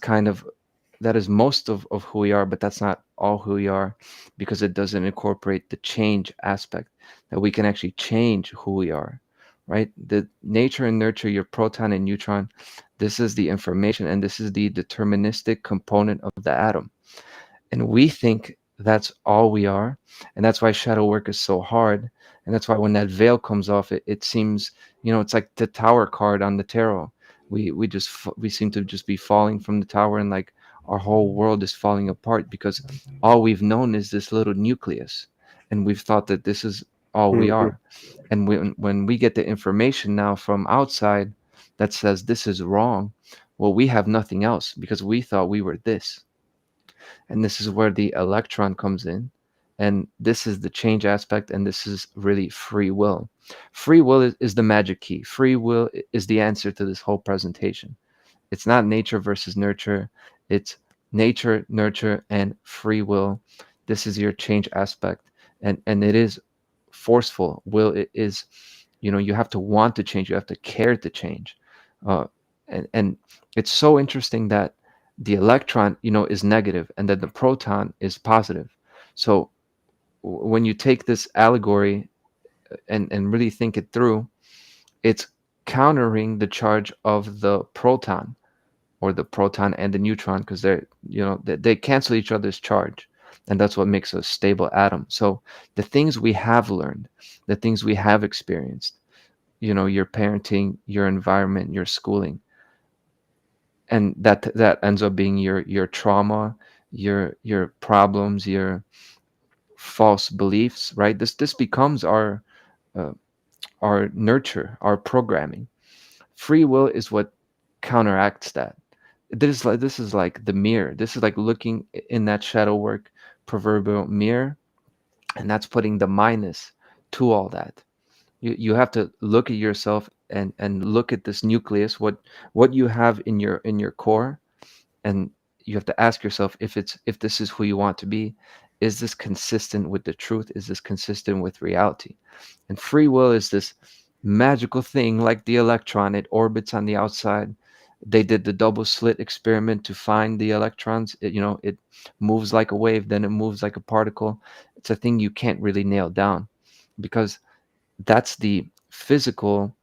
most of who we are, but that's not all who we are, because it doesn't incorporate the change aspect, that we can actually change who we are, right? The nature and nurture, your proton and neutron, this is the information, and this is the deterministic component of the atom. And we think that's all we are. And that's why shadow work is so hard. And that's why when that veil comes off, it seems, it's like the tower card on the tarot. We seem to just be falling from the tower, and like our whole world is falling apart, because all we've known is this little nucleus, and we've thought that this is all we Mhm. are. And when we get the information now from outside that says this is wrong, well, we have nothing else, because we thought we were this. And this is where the electron comes in, and this is the change aspect, and this is really free will. Free will is the magic key. Free will is the answer to this whole presentation. It's not nature versus nurture. It's nature, nurture, and free will. This is your change aspect, and it is forceful. Will it is, you have to want to change. You have to care to change, uh, and it's so interesting that the electron, is negative, and then the proton is positive. So when you take this allegory and really think it through, it's countering the charge of the proton, or the proton and the neutron, because they cancel each other's charge, and that's what makes a stable atom. So the things we have learned, the things we have experienced, your parenting, your environment, your schooling, and that ends up being your trauma, your problems, your false beliefs, right? This becomes uh, our nurture, our programming. Free will is what counteracts that. This is like the mirror. This is like looking in that shadow work proverbial mirror, and that's putting the minus to all that. You have to look at yourself, and look at this nucleus, what you have in your core, and you have to ask yourself, if this is who you want to be, is this consistent with the truth, is this consistent with reality? And free will is this magical thing, like the electron. It orbits on the outside. They did the double slit experiment to find the electrons. It moves like a wave, then it moves like a particle. It's a thing you can't really nail down, because that's the physical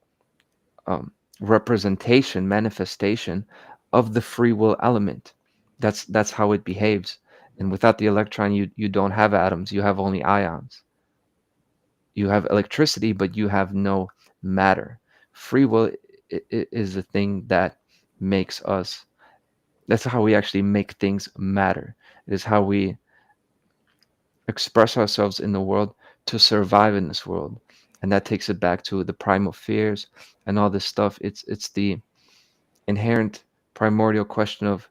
um, representation, manifestation of the free will element. That's how it behaves. And without the electron, you don't have atoms. You have only ions. You have electricity, but you have no matter. Free will is the thing that makes us. That's how we actually make things matter. It is how we express ourselves in the world to survive in this world. And that takes it back to the primal fears and all this stuff. It's the inherent primordial question of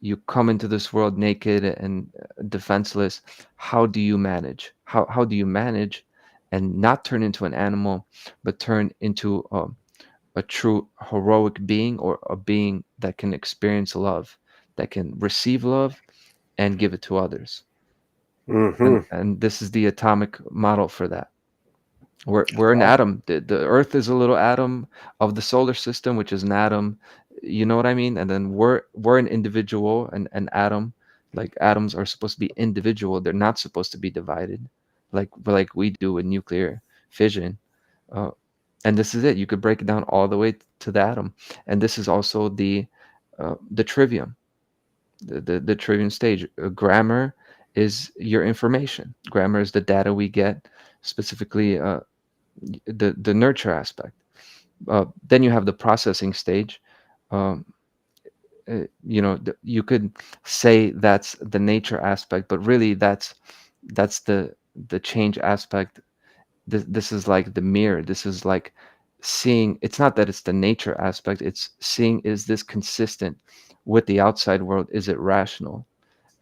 you come into this world naked and defenseless. How do you manage? How do you manage and not turn into an animal, but turn into a true heroic being, or a being that can experience love, that can receive love and give it to others. Hmm. And this is the atomic model for that. We're an atom. The Earth is a little atom of the solar system, which is an atom. You know what I mean? And then we're an individual, an atom. Like atoms are supposed to be individual. They're not supposed to be divided, like we do with nuclear fission. Uh, and this is it. You could break it down all the way to the atom. And this is also the trivium, the trivium stage. Grammar is your information. Grammar is the data we get, specifically the nurture aspect. Then you have the processing stage. Um, you could say that's the nature aspect, but really that's the change aspect. This is like the mirror. This is like seeing. It's not that it's the nature aspect. It's seeing, is this consistent with the outside world? Is it rational?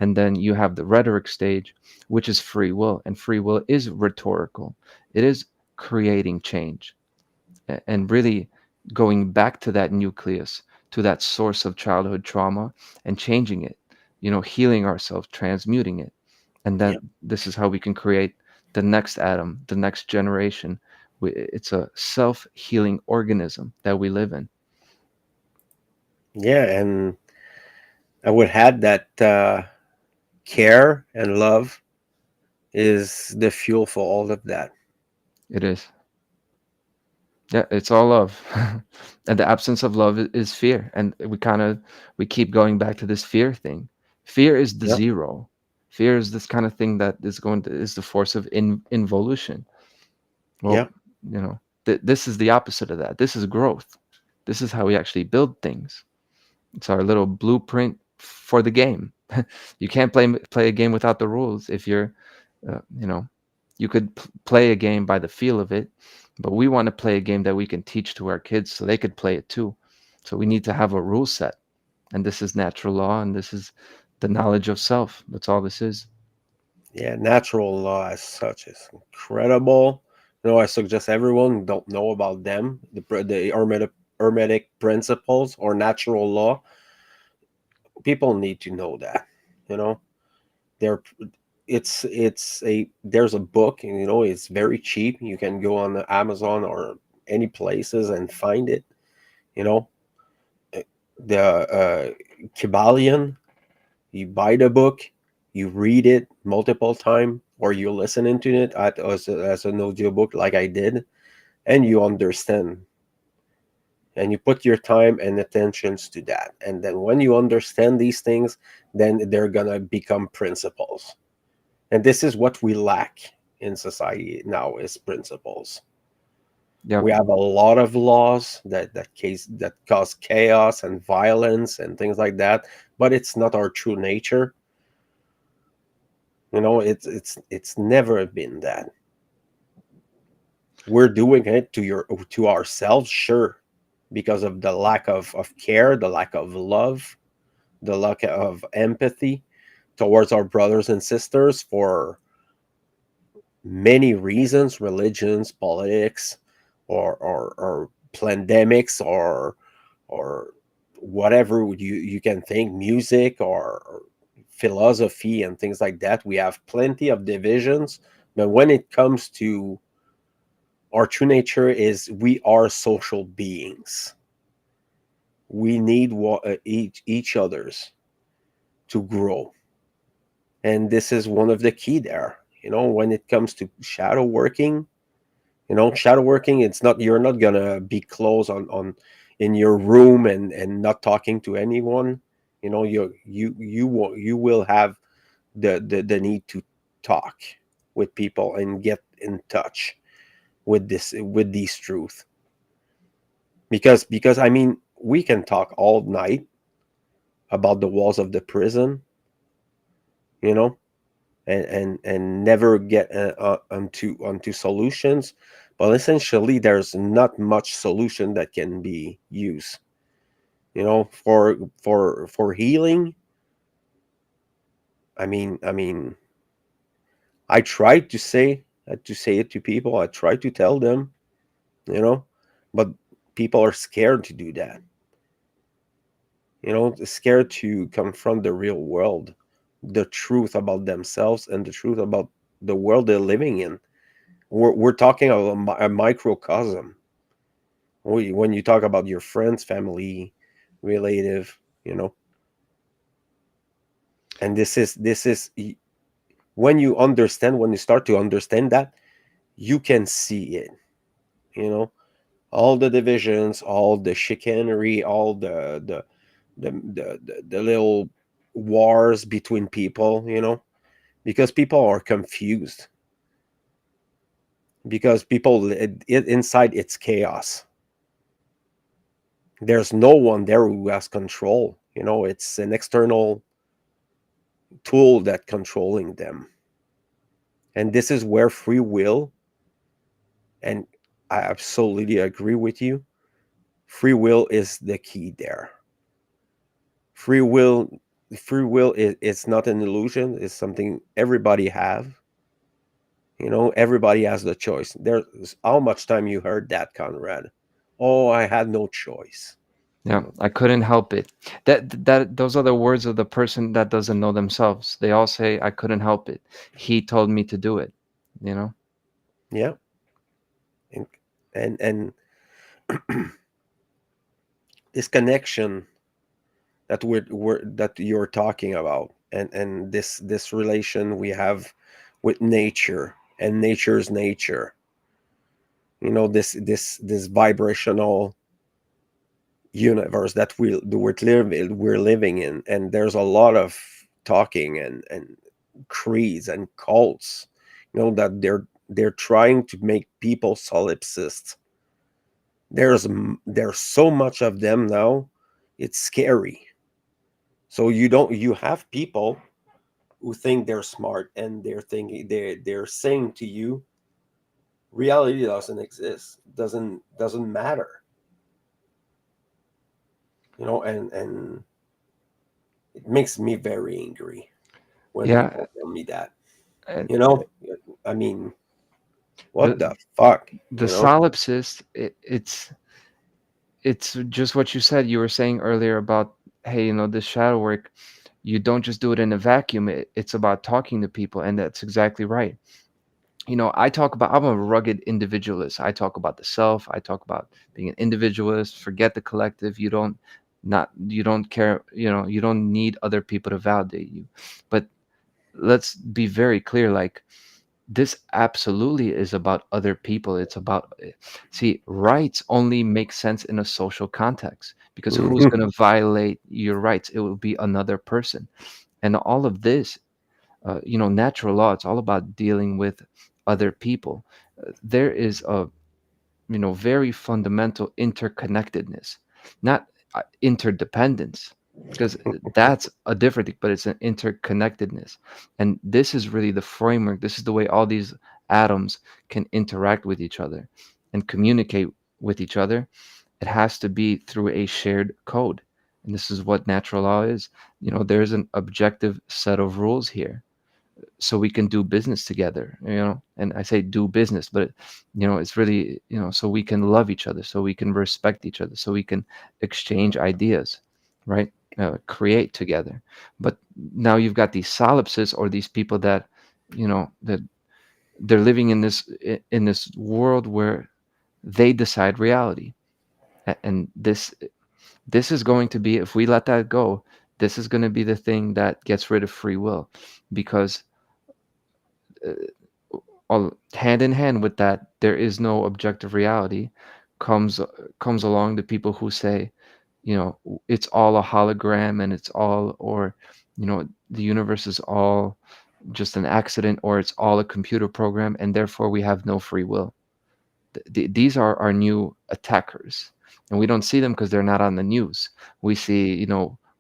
And then you have the rhetoric stage, which is free will, and free will is rhetorical. It is creating change, and really going back to that nucleus, to that source of childhood trauma, and changing it, healing ourselves, transmuting it. And Yeah. then this is how we can create the next atom, the next generation. It's a self-healing organism that we live in. Yeah, and I would add that care and love is the fuel for all of that. It is. Yeah, it's all love. And the absence of love is fear. And we keep going back to this fear thing. Fear is the Yep. zero. Fear is this kind of thing that is the force of involution. Well, Yep. this is the opposite of that. This is growth. This is how we actually build things. It's our little blueprint for the game. You can't play a game without the rules. If you're, you know, you could play a game by the feel of it, but we want to play a game that we can teach to our kids so they could play it too. So we need to have a rule set, and this is natural law, and this is the knowledge of self. That's all this is. Yeah, natural law as such is incredible. I suggest everyone don't know about them. The hermetic principles or natural law. People need to know that. You know, they're it's a there's a book, and it's very cheap. You can go on the Amazon or any places and find it. You know, the Kybalion. You buy the book, you read it multiple times, or you listen into it as an audio book, like I did, and you understand. And you put your time and attentions to that. And then when you understand these things, then they're gonna become principles. And this is what we lack in society now, is principles. Yep. We have a lot of laws that cause chaos and violence and things like that, but it's not our true nature. It's never been that. We're doing it to ourselves, sure, because of the lack of care, the lack of love, the lack of empathy towards our brothers and sisters, for many reasons: religions, politics, or pandemics, or whatever you can think, music, or philosophy and things like that. We have plenty of divisions, but when it comes to our true nature, is we are social beings. We need each other's to grow, and this is one of the key there. When it comes to shadow working, Shadow working, it's not, you're not gonna be close on in your room and not talking to anyone. You will have the need to talk with people and get in touch with these truth, because I mean, we can talk all night about the walls of the prison, you know and never get onto solutions. But essentially, there's not much solution that can be used, for healing. I mean, I try to say it to people. I try to tell them, you know but people are scared to do that. Scared to confront the real world, the truth about themselves, and the truth about the world they're living in. We're talking about a microcosm. When you talk about your friends, family, relative, and this is when you start to understand that, you can see it. You know, all the divisions, all the chicanery, all the little wars between people. Because people are confused, because people inside, it's chaos. There's no one there who has control. It's an external tool that controlling them. And this is where free will, and I absolutely agree with you, free will is the key there. Free will is not an illusion. It's something everybody have. Everybody has the choice. There's how much time you heard that, Conrad? Oh, I had no choice. you Yeah, know I couldn't help it. Those are the words of the person that doesn't know themselves. They all say, I couldn't help it. He told me to do it, you know? yeah. And this connection that you're talking about, and this relation we have with nature, and nature's nature, this vibrational universe that we're living in. And there's a lot of talking and creeds and cults, that they're trying to make people solipsists. There's so much of them now, it's scary. So you have people who think they're smart, and they're saying to you, reality doesn't exist, doesn't matter. And it makes me very angry when Yeah, people tell me that. uh, you know I mean, what the the fuck? the solipsist, it's just what you said. You were saying earlier about, hey, this shadow work, you don't just do it in a vacuum. It's about talking to people, and that's exactly right. I'm a rugged individualist. I talk about the self. I talk about being an individualist. Forget the collective. You don't care. You don't need other people to validate you. But let's be very clear. Like, this absolutely is about other people. It's about, see, rights only make sense in a social context, because who's going to violate your rights? It will be another person. And all of this, natural law, it's all about dealing with other people. There is a, very fundamental interconnectedness, not interdependence, because that's a different thing, but it's an interconnectedness. And this is really the framework. This is the way all these atoms can interact with each other and communicate with each other. It has to be through a shared code. And this is what natural law is. There's an objective set of rules here, so we can do business together. And I say do business, but it's really, so we can love each other, so we can respect each other, so we can exchange ideas, right? Create together. But now you've got these solipsists, or these people that they're living in this world where they decide reality. And this is going to be, if we let that go, this is going to be the thing that gets rid of free will. Because all hand in hand with that, there is no objective reality. Comes comes along the people who say, it's all a hologram, and it's all, or the universe is all just an accident, or it's all a computer program, and therefore we have no free will. These are our new attackers, and we don't see them because they're not on the news. We see,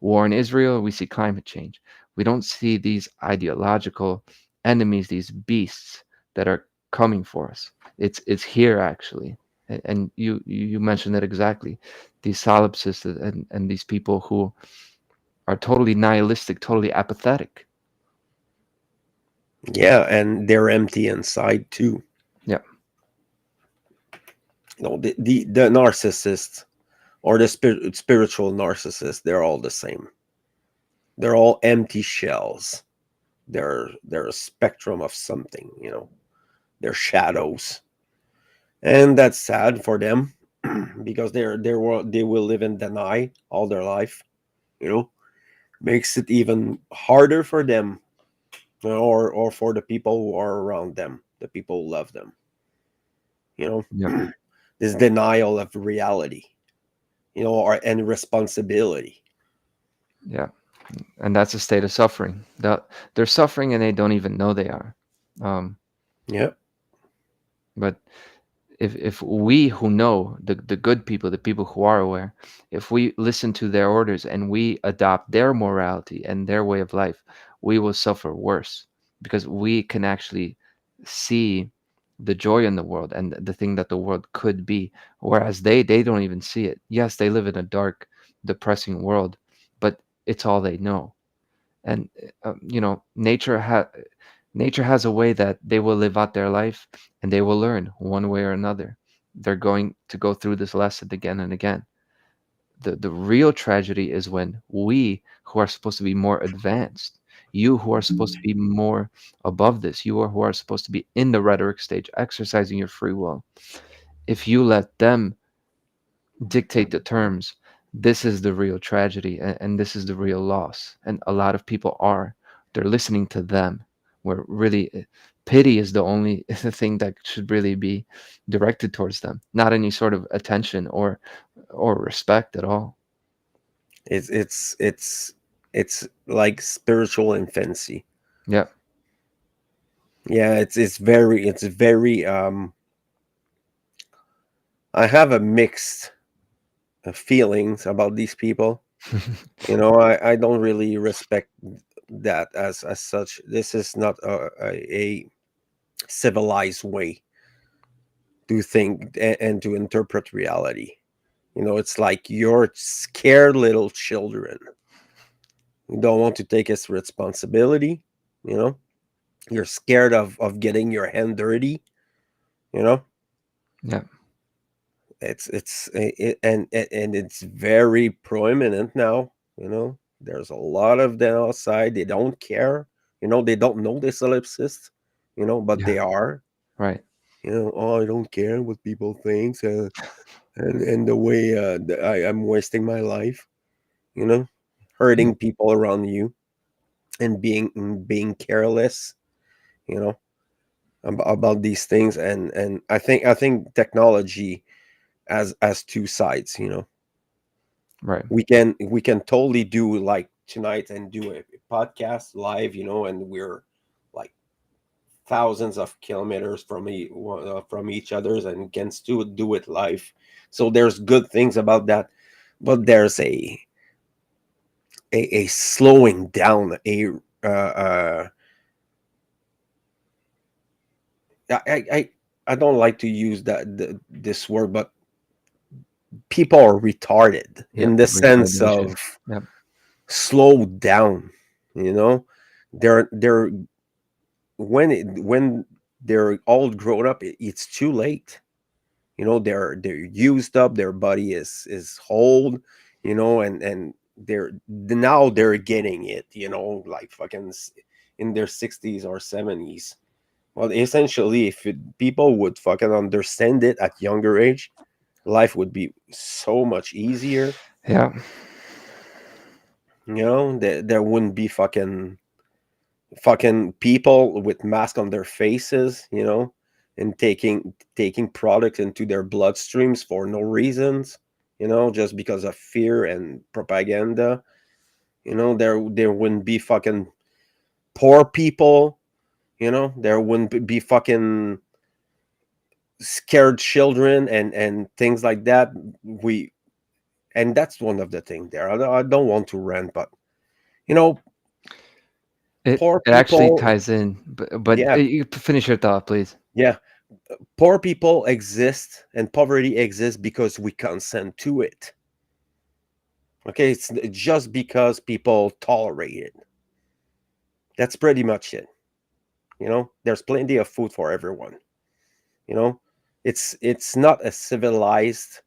war in Israel, we see climate change. We don't see these ideological enemies, these beasts that are coming for us. It's here actually. And you mentioned it exactly. These solipsists and these people who are totally nihilistic, totally apathetic. Yeah, and they're empty inside too. Yeah. The narcissist or the spiritual narcissist, they're all the same. They're all empty shells. They're a spectrum of something. They're shadows, and that's sad for them because they will live in deny all their life. You know, makes it even harder for them, or for the people who are around them, the people who love them. Yeah. This denial of reality, or and responsibility. Yeah. And that's a state of suffering. They're suffering and they don't even know they are. Um, Yeah, but if we who know, the good people, the people who are aware, if we listen to their orders and we adopt their morality and their way of life, we will suffer worse because we can actually see the joy in the world and the thing that the world could be, whereas they don't even see it. Yes, they live in a dark, depressing world, but it's all they know. And nature has a way that they will live out their life, and they will learn one way or another. They're going to go through this lesson again and again. The real tragedy is when we, who are supposed to be more advanced, you who are supposed to be more above this, who are supposed to be in the rhetoric stage exercising your free will, if you let them dictate the terms, this is the real tragedy, and this is the real loss. And a lot of people they're listening to them, where really pity is the only thing that should really be directed towards them, not any sort of attention or respect at all. it's like spiritual infancy. Yeah. Yeah, it's very I have a mixed feelings about these people. I don't really respect that as such. This is not a civilized way to think and to interpret reality. It's like you're scared little children. You don't want to take its responsibility. You know, you're scared of getting your hand dirty. You know, Yeah. and it's very prominent now. There's a lot of them outside. They don't care. They don't know the solipsist. But Yeah. they are. Right. Oh, I don't care what people think, and the way I'm wasting my life. You know, Yeah. hurting people around you and being careless. You know about these things, and I think technology as two sides. Right. We can totally do like tonight and do a podcast live, and we're like thousands of kilometers from each other's, and can still do it live. So there's good things about that, but there's a slowing down, I I don't like to use this word, but people are retarded Yeah. in the sense Retardation. of Yeah. slow down. You know, they're when they're all grown up, it's too late. They're used up. Their body is old. And now they're getting it. Like fucking in their 60s or 70s. Well, essentially, if people would fucking understand it at younger age, life would be so much easier. Yeah. There wouldn't be fucking fucking people with masks on their faces, and taking products into their bloodstreams for no reasons, just because of fear and propaganda. There wouldn't be fucking poor people. There wouldn't be fucking scared children and things like that. We And that's one of the things there. I don't want to rant, but you know, poor It actually people. ties in, but Yeah, you finish your thought, please. yeah. Poor people exist and poverty exists because we consent to it. Okay, it's just because people tolerate it. That's pretty much it. There's plenty of food for everyone. You know, it's not a civilized.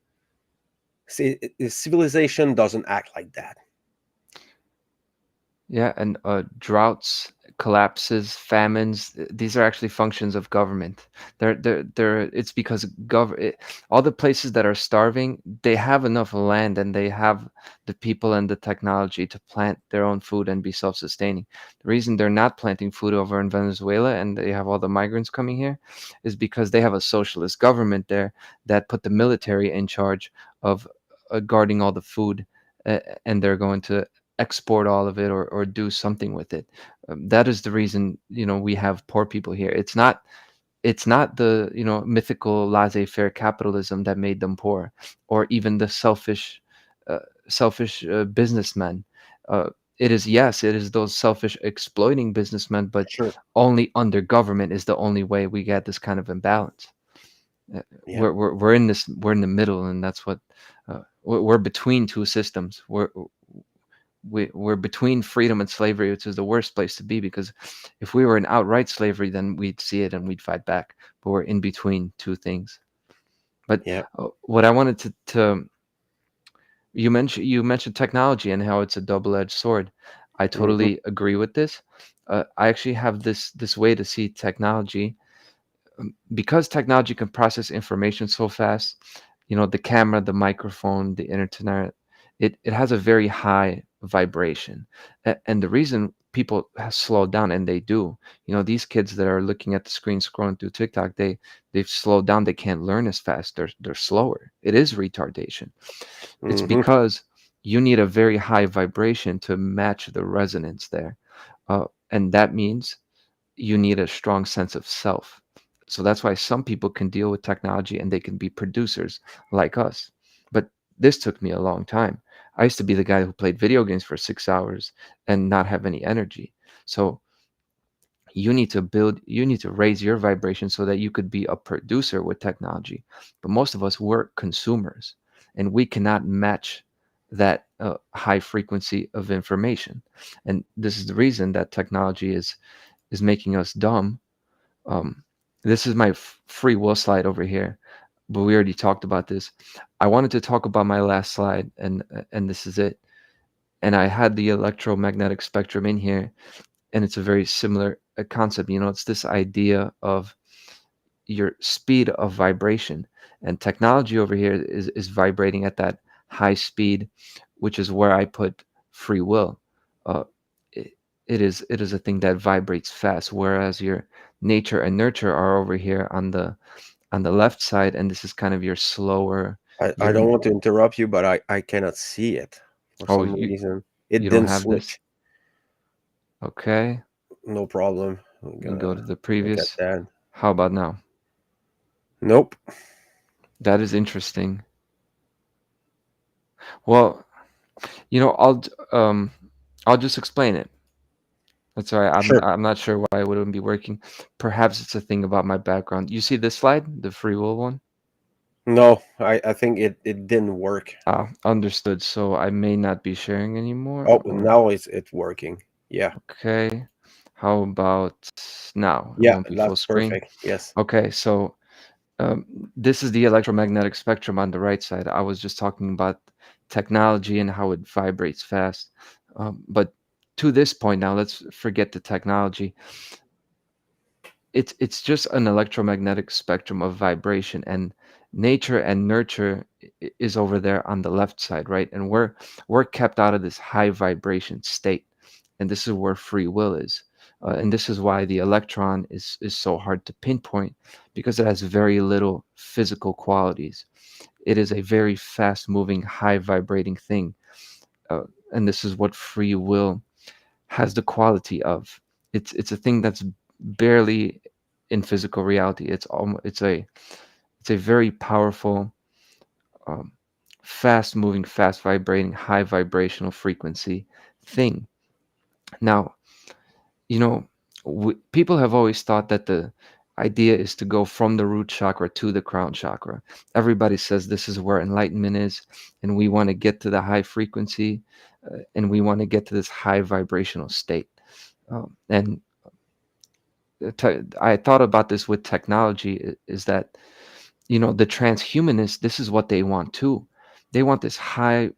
Civilization doesn't act like that. Yeah, and droughts, collapses, famines, these are actually functions of government. It's because all the places that are starving, they have enough land and they have the people and the technology to plant their own food and be self-sustaining. The reason they're not planting food over in Venezuela and they have all the migrants coming here is because they have a socialist government there that put the military in charge of guarding all the food, and they're going to export all of it or do something with it. That is the reason we have poor people here. It's not the mythical laissez-faire capitalism that made them poor, or even the uh, selfish businessmen. Uh, it is those selfish exploiting businessmen, but Sure. only under government is the only way we get this kind of imbalance. Uh, Yeah. we're in the middle, and that's what we're between two systems. We're between freedom and slavery, which is the worst place to be, because if we were in outright slavery, then we'd see it and we'd fight back. But we're in between two things. But Yeah. what I wanted to you mentioned technology and how it's a double-edged sword. I Hmm. totally agree with this. I actually have this way to see technology, because technology can process information so fast. The camera, the microphone, the internet, it has a very high vibration. And the reason people have slowed down, and they do, these kids that are looking at the screen scrolling through TikTok, they've slowed down. They can't learn as fast. They're slower. It is retardation. It's Hmm. because you need a very high vibration to match the resonance there. And that means you need a strong sense of self. So that's why some people can deal with technology and they can be producers like us. But this took me a long time. I used to be the guy who played video games for 6 hours and not have any energy. So you need to raise your vibration so that you could be a producer with technology. But most of us were consumers, and we cannot match that high frequency of information. And this is the reason that technology is making us dumb. um, this is my free will slide over here, but we already talked about this. I wanted to talk about my last slide, and this is it. And I had the electromagnetic spectrum in here, and it's a very similar concept. It's this idea of your speed of vibration, and technology over here is vibrating at that high speed, which is where I put free will. uh, it, it is a thing that vibrates fast, whereas your nature and nurture are over here on the left side, and this is kind of your slower, I your don't want to interrupt you, but I cannot see it for oh, some reason. It you don't didn't have this. switch. Okay, No problem. I'm we go to gonna the look at previous. that. How about now? Nope. That is interesting. Well, I'll just explain it. That's all right. I'm Sure. I'm not sure why it wouldn't be working. Perhaps it's a thing about my background. You see this slide, the free will one? No, I think it didn't work. Ah, understood. So I may not be sharing anymore. Oh, now it's working. Yeah. Okay. How about now? It Yeah, won't be full that's screen. perfect. Yes. Okay, so um, this is the electromagnetic spectrum on the right side. I was just talking about technology and how it vibrates fast. But to this point now, let's forget the technology. It's just an electromagnetic spectrum of vibration, and nature and nurture is over there on the left side, right? And we're kept out of this high vibration state, and this is where free will is. And this is why the electron is so hard to pinpoint, because it has very little physical qualities. It is a very fast moving, high vibrating thing. Uh, and this is what free will has the quality of. It's a thing that's barely in physical reality. It's a very powerful, um, fast moving, fast vibrating, high vibrational frequency thing. Now, you know, people have always thought that the idea is to go from the root chakra to the crown chakra. Everybody says this is where enlightenment is, and we want to get to the high frequency, and we want to get to this high vibrational state. And I thought about this with technology, is that, the transhumanists, this is what they want too. They want this high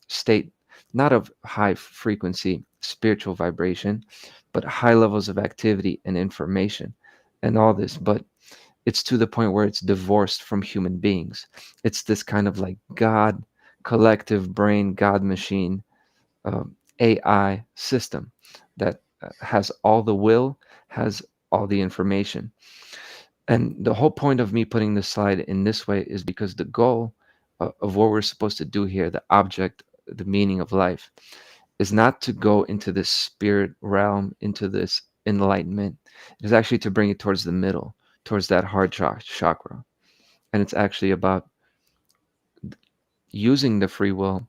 state, not of high frequency spiritual vibration, but high levels of activity and information and all this. But it's to the point where it's divorced from human beings. It's this kind of like God, collective brain, God machine, AI system that has all the will, has all the information. And the whole point of me putting this slide in this way is because the goal of what we're supposed to do here, the object, the meaning of life, is not to go into this spirit realm, into this enlightenment. It is actually to bring it towards the middle, towards that heart chakra. And it's actually about using the free will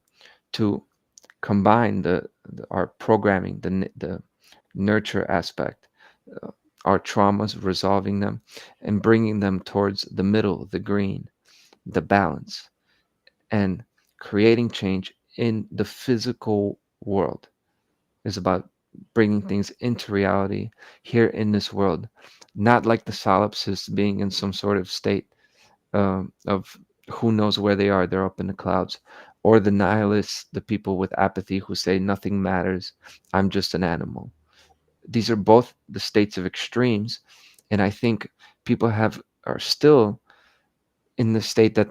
to combine our programming, the nurture aspect, uh, our traumas, resolving them, and bringing them towards the middle, the green, the balance, and creating change in the physical world. Is about bringing things into reality here in this world, not like the solipsists being in some sort of state of who knows where they are, they're up in the clouds, or the nihilists, the people with apathy who say nothing matters, I'm just an animal. These are both the states of extremes, and I think people are still in the state that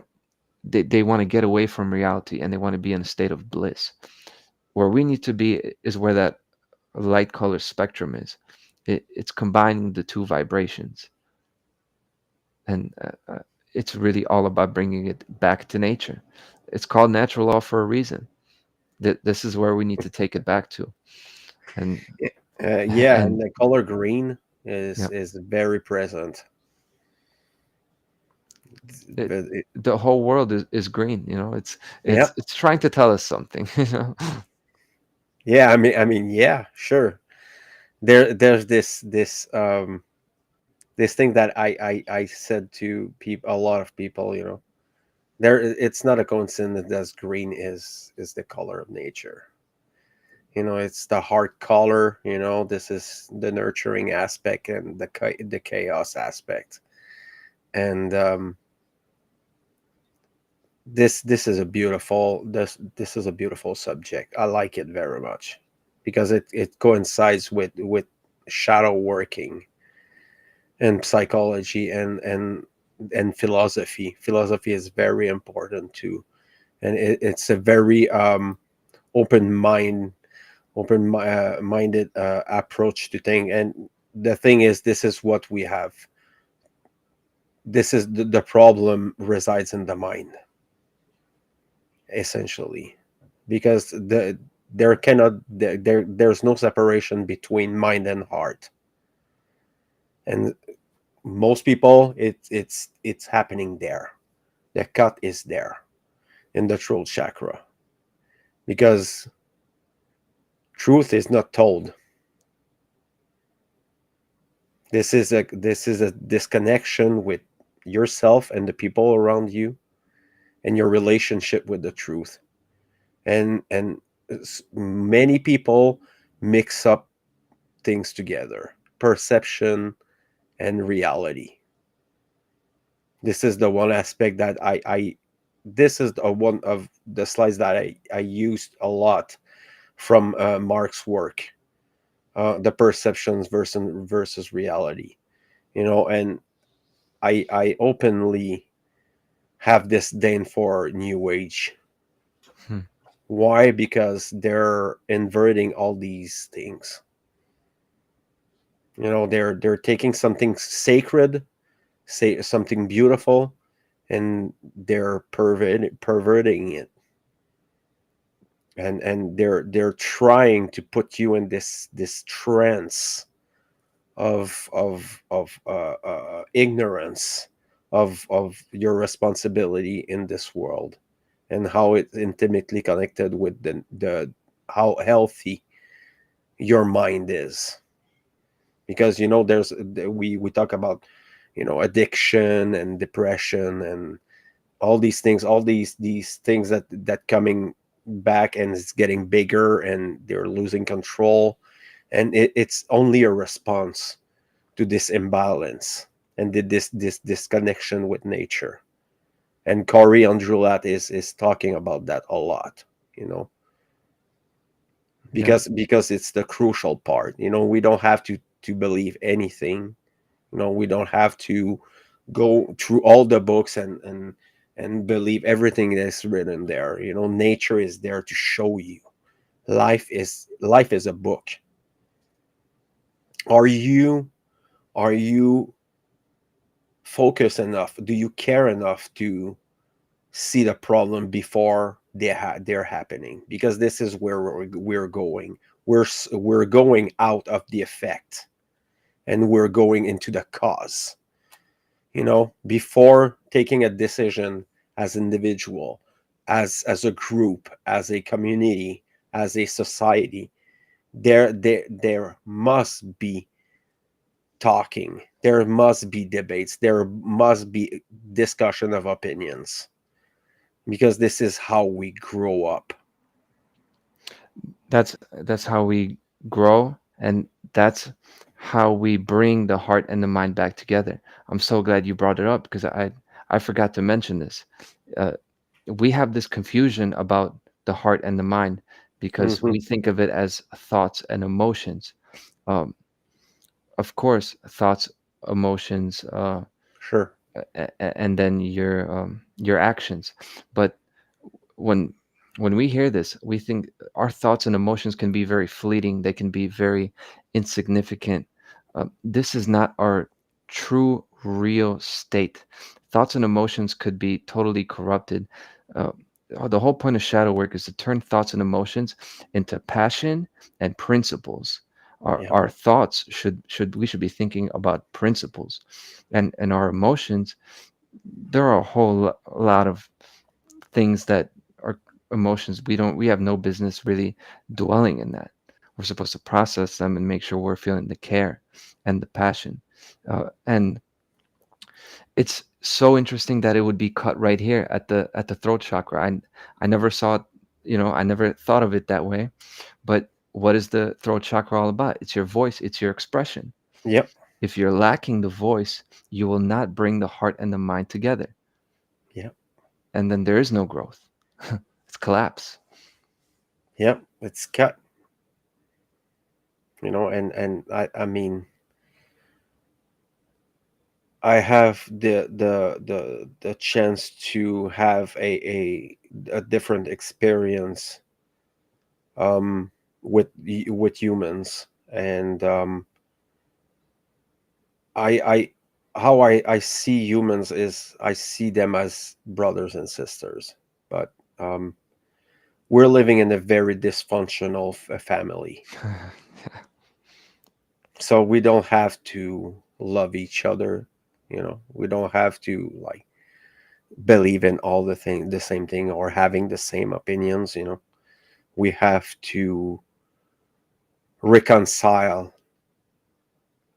they want to get away from reality and they want to be in a state of bliss. Where we need to be is where that light color spectrum is. It's combining the two vibrations, and it's really all about bringing it back to nature. It's called natural law for a reason. That this is where we need to take it back to, and Yeah, and and the color green yeah, is very present. it, But the whole world is green. It's yeah, it's trying to tell us something. yeah. Yeah, sure. There's this thing that I said to people, a lot of people. It's not a coincidence that green is the color of nature. It's the heart color. This is the nurturing aspect and the chaos aspect. And this is a beautiful subject. I like it very much because it coincides with shadow working and psychology and philosophy. Philosophy is very important too, and it's a very open mind minded approach to thing. And the thing is, this is what we have. This is the problem resides in the mind, essentially, because there's no separation between mind and heart. And most people, it's happening there. The cut is there in the throat chakra, because truth is not told. This is a disconnection with yourself and the people around you, and your relationship with the truth. And many people mix up things together: perception and reality. This is the one aspect that I this is one of the slides that I used a lot from Mark's work, the perceptions versus reality. And I openly have disdain for New Age. Hmm. Why? Because they're inverting all these things. They're taking something sacred, say something beautiful, and they're perverting it, and they're trying to put you in this trance of ignorance of your responsibility in this world, and how it's intimately connected with the how healthy your mind is. Because there's we talk about addiction and depression and all these things, all these things that coming back, and it's getting bigger, and they're losing control, and it's only a response to this imbalance, and this disconnection with nature. And Corey Andrulat is talking about that a lot, you know Yeah. because it's the crucial part. We don't have to believe anything. We don't have to go through all the books and believe everything that's written there. Nature is there to show you. Life is a book. Are you focused enough? Do you care enough to see the problem before they're happening? Because this is where we're going. We're going out of the effect, and we're going into the cause. Before taking a decision as individual, as a group, as a community, as a society, there must be talking, there must be debates, there must be discussion of opinions, because this is how we grow up. That's how we grow, and that's how we bring the heart and the mind back together. I'm so glad you brought it up because I forgot to mention this. Uh, we have this confusion about the heart and the mind because Hmm. we think of it as thoughts and emotions. Um, of course, thoughts, emotions, Sure. and then your actions. But when when we hear this, we think our thoughts and emotions can be very fleeting. They can be very insignificant. This is not our true, real state. Thoughts and emotions could be totally corrupted. Uh, the whole point of shadow work is to turn thoughts and emotions into passion and principles. Yeah. Our thoughts should we should be thinking about principles, and our emotions. There are a lot of things that are emotions we have no business really dwelling in that. We're supposed to process them and make sure we're feeling the care and the passion. And it's so interesting that it would be cut right here at the throat chakra. I never saw it, I never thought of it that way. But what is the throat chakra all about? It's your voice, it's your expression. Yep. If you're lacking the voice, you will not bring the heart and the mind together, Yep. and then there is no growth. It's collapse. Yep. It's cut. And I mean, I have the chance to have a different experience, um with humans. And I how I see humans is I see them as brothers and sisters. But we're living in a very dysfunctional family, so we don't have to love each other. We don't have to, like, believe in all the same thing, or having the same opinions. We have to reconcile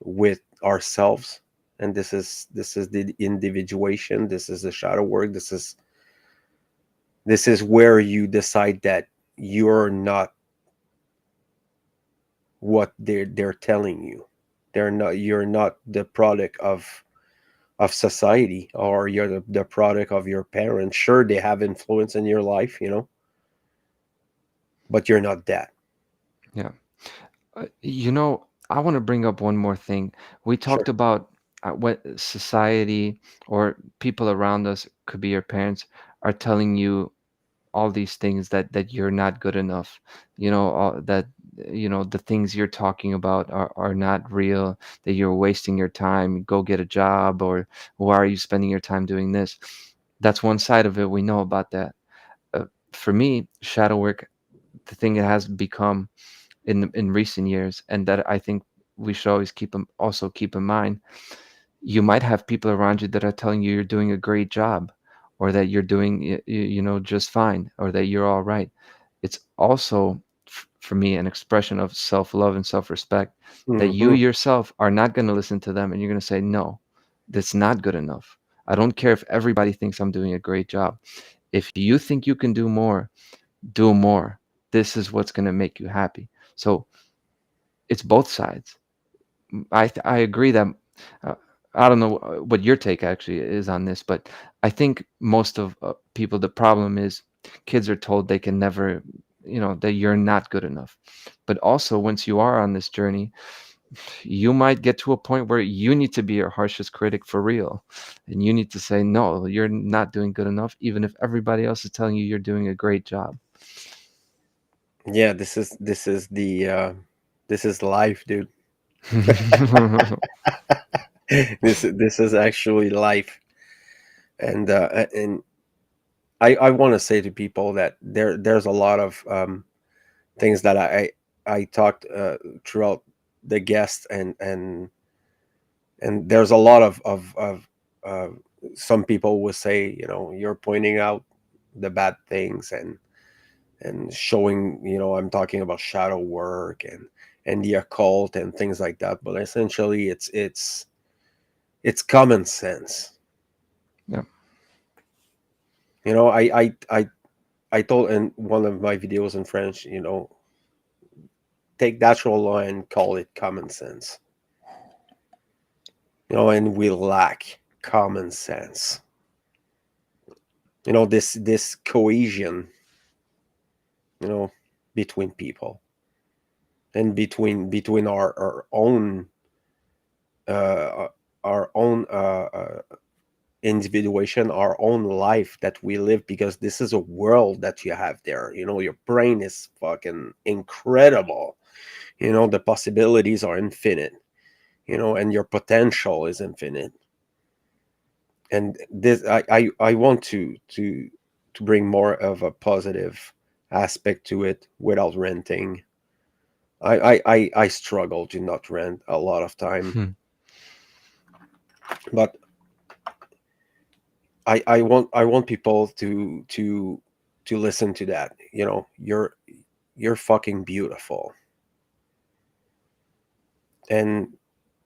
with ourselves. And this is the individuation, this is the shadow work, this is where you decide that you're not what they're telling you. You're not the product of society, or you're the product of your parents. Sure, they have influence in your life, but you're not that. Yeah. I want to bring up one more thing. We talked Sure. about what society or people around us, could be your parents, are telling you all these things that you're not good enough. All, that the things you're talking about are not real, that you're wasting your time, go get a job, or why are you spending your time doing this? That's one side of it. We know about that. For me, shadow work, the thing it has become in recent years, and that I think we should always also keep in mind, you might have people around you that are telling you you're doing a great job, or that you're doing just fine, or that you're all right. It's also, for me, an expression of self-love and self-respect, that you Hmm. yourself are not going to listen to them, and you're going to say, no, that's not good enough. I don't care if everybody thinks I'm doing a great job. If you think you can do more, do more. This is what's going to make you happy. So it's both sides. I agree that, uh, I don't know what your take actually is on this, but I think most of people, the problem is kids are told they can never, that you're not good enough. But also, once you are on this journey, you might get to a point where you need to be your harshest critic for real, and you need to say, no, you're not doing good enough, even if everybody else is telling you you're doing a great job. Yeah, this is life, dude. This is actually life. And I want to say to people that there's a lot of things that I talked throughout the guest, and there's a lot of uh, some people will say, you're pointing out the bad things, and showing, I'm talking about shadow work and the occult and things like that, but essentially it's common sense. Yeah. I told in one of my videos in French, take natural law and call it common sense. And we lack common sense. This cohesion, you know between people, and between uh our own individuation, our own life that we live, because this is a world that you have there. Your brain is fucking incredible. The possibilities are infinite. And your potential is infinite. And this, I want to bring more of a positive aspect to it without renting. I struggle to not rent a lot of time, Hmm. but I want people to listen to that. You're fucking beautiful, and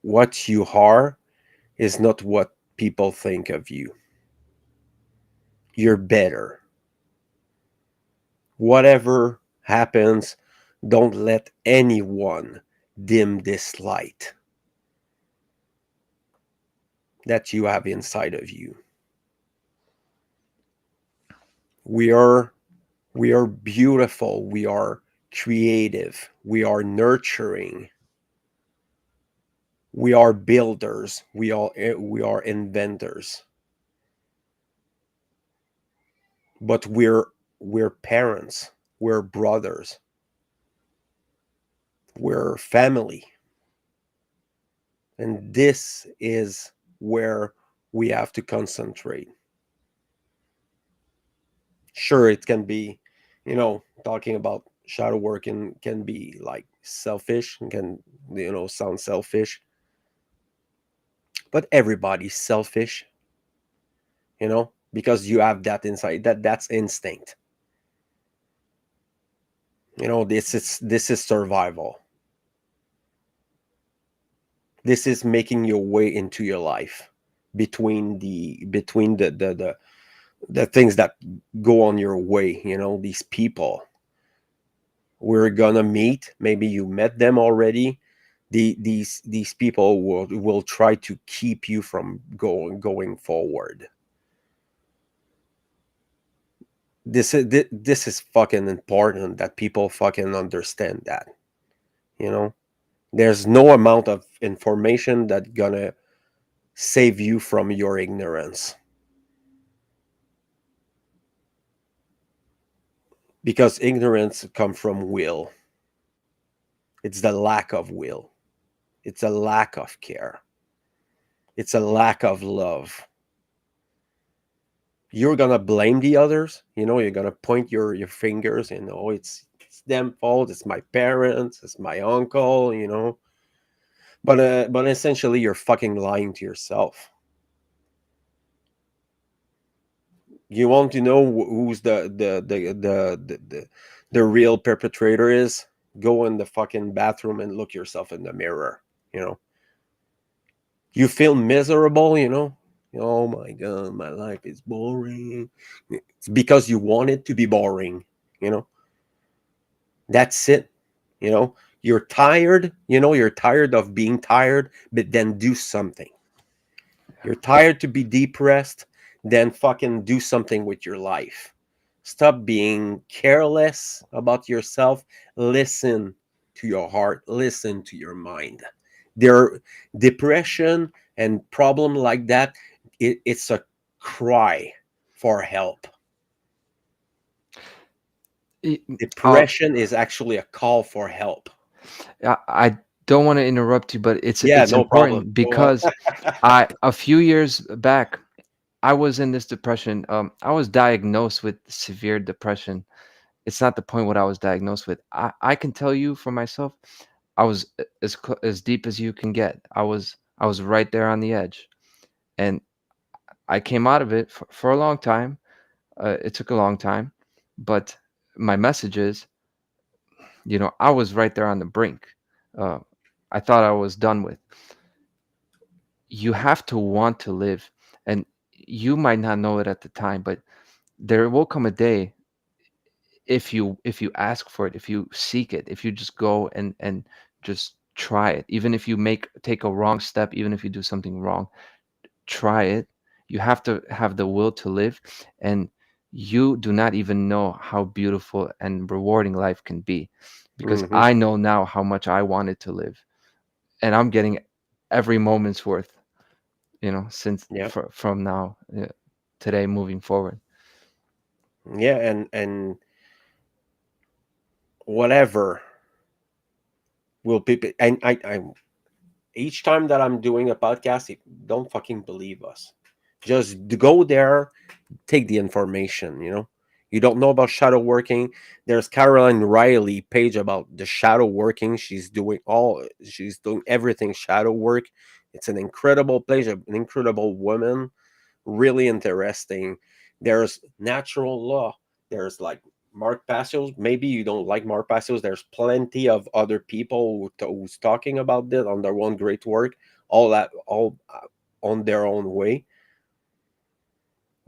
what you are is not what people think of you. You're better. Whatever happens, don't let anyone dim this light that you have inside of you. We are beautiful, we are creative, we are nurturing, we are builders, we are inventors, but we're parents, we're brothers, we're family. And this is where we have to concentrate. Sure, it can be, talking about shadow work can be like selfish, and can, sound selfish, but everybody's selfish, because you have that inside, that's instinct. This is survival. This is making your way into your life, between the things that go on your way. These people we're gonna meet, maybe you met them already. These people will try to keep you from going forward. This is fucking important that people fucking understand that. you know there's no amount of information that gonna save you from your ignorance, because ignorance come from will. It's the lack of will. It's a lack of care. It's a lack of love. You're gonna blame the others. You're gonna point your fingers and, oh, it's them fault. It's my parents. It's my uncle. But essentially, you're fucking lying to yourself. You want to know who's the real perpetrator is? Go in the fucking bathroom and look yourself in the mirror. You know, you feel miserable. Oh my god, my life is boring. It's because you want it to be boring. You know, that's it. You're tired. You're tired of being tired, but then do something. You're tired to be depressed, then fucking do something with your life. Stop being careless about yourself. Listen to your heart, listen to your mind. There depression and problem like that, it's a cry for help. Y- Uh, Depression is actually a call for help. I don't want to interrupt you, but Yeah, it's no problem. important Go ahead. because I a few years back I was in this depression. I was diagnosed with severe depression. It's not the point what I was diagnosed with. I can tell you for myself, I was as deep as you can get. I was right there on the edge, and I came out of it for a long time. It took a long time, but my message is, I was right there on the brink. Uh, I thought I was done with. You have to want to live, and you might not know it at the time, but there will come a day, if you ask for it, if you seek it, if you just go and just try it, even if you make take a wrong step, even if you do something wrong, try it. You have to have the will to live, and you do not even know how beautiful and rewarding life can be, because Hmm. I know now how much I wanted to live, and I'm getting every moment's worth, since Yeah, from now, today moving forward. yeah, and whatever will people, and I each time that I'm doing a podcast, don't fucking believe us. Just go there, take the information. You don't know about shadow working. There's Caroline Riley page about the shadow working. She's doing everything shadow work. It's an incredible page, an incredible woman, really interesting. There's natural law. There's like Mark Passios. Maybe you don't like Mark Passios. There's plenty of other people who's talking about this on their own great work. All on their own way.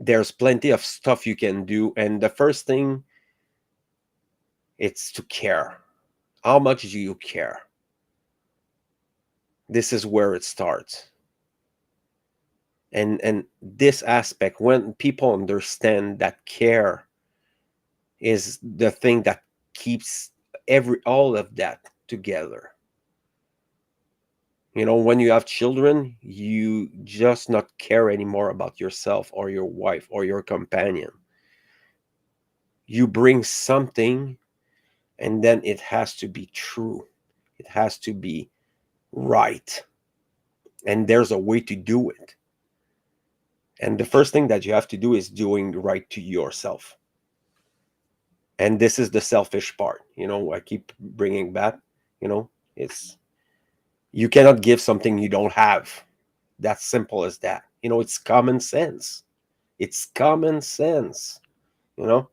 There's plenty of stuff you can do, and the first thing, it's to care. How much do you care? This is where it starts. And this aspect, when people understand that care is the thing that keeps every all of that together. When you have children, you just not care anymore about yourself or your wife or your companion. You bring something, and then it has to be true. It has to be right. And there's a way to do it. And the first thing that you have to do is doing right to yourself. And this is the selfish part. I keep bringing back, it's you cannot give something you don't have. That's simple as that. It's common sense. It's common sense. You know,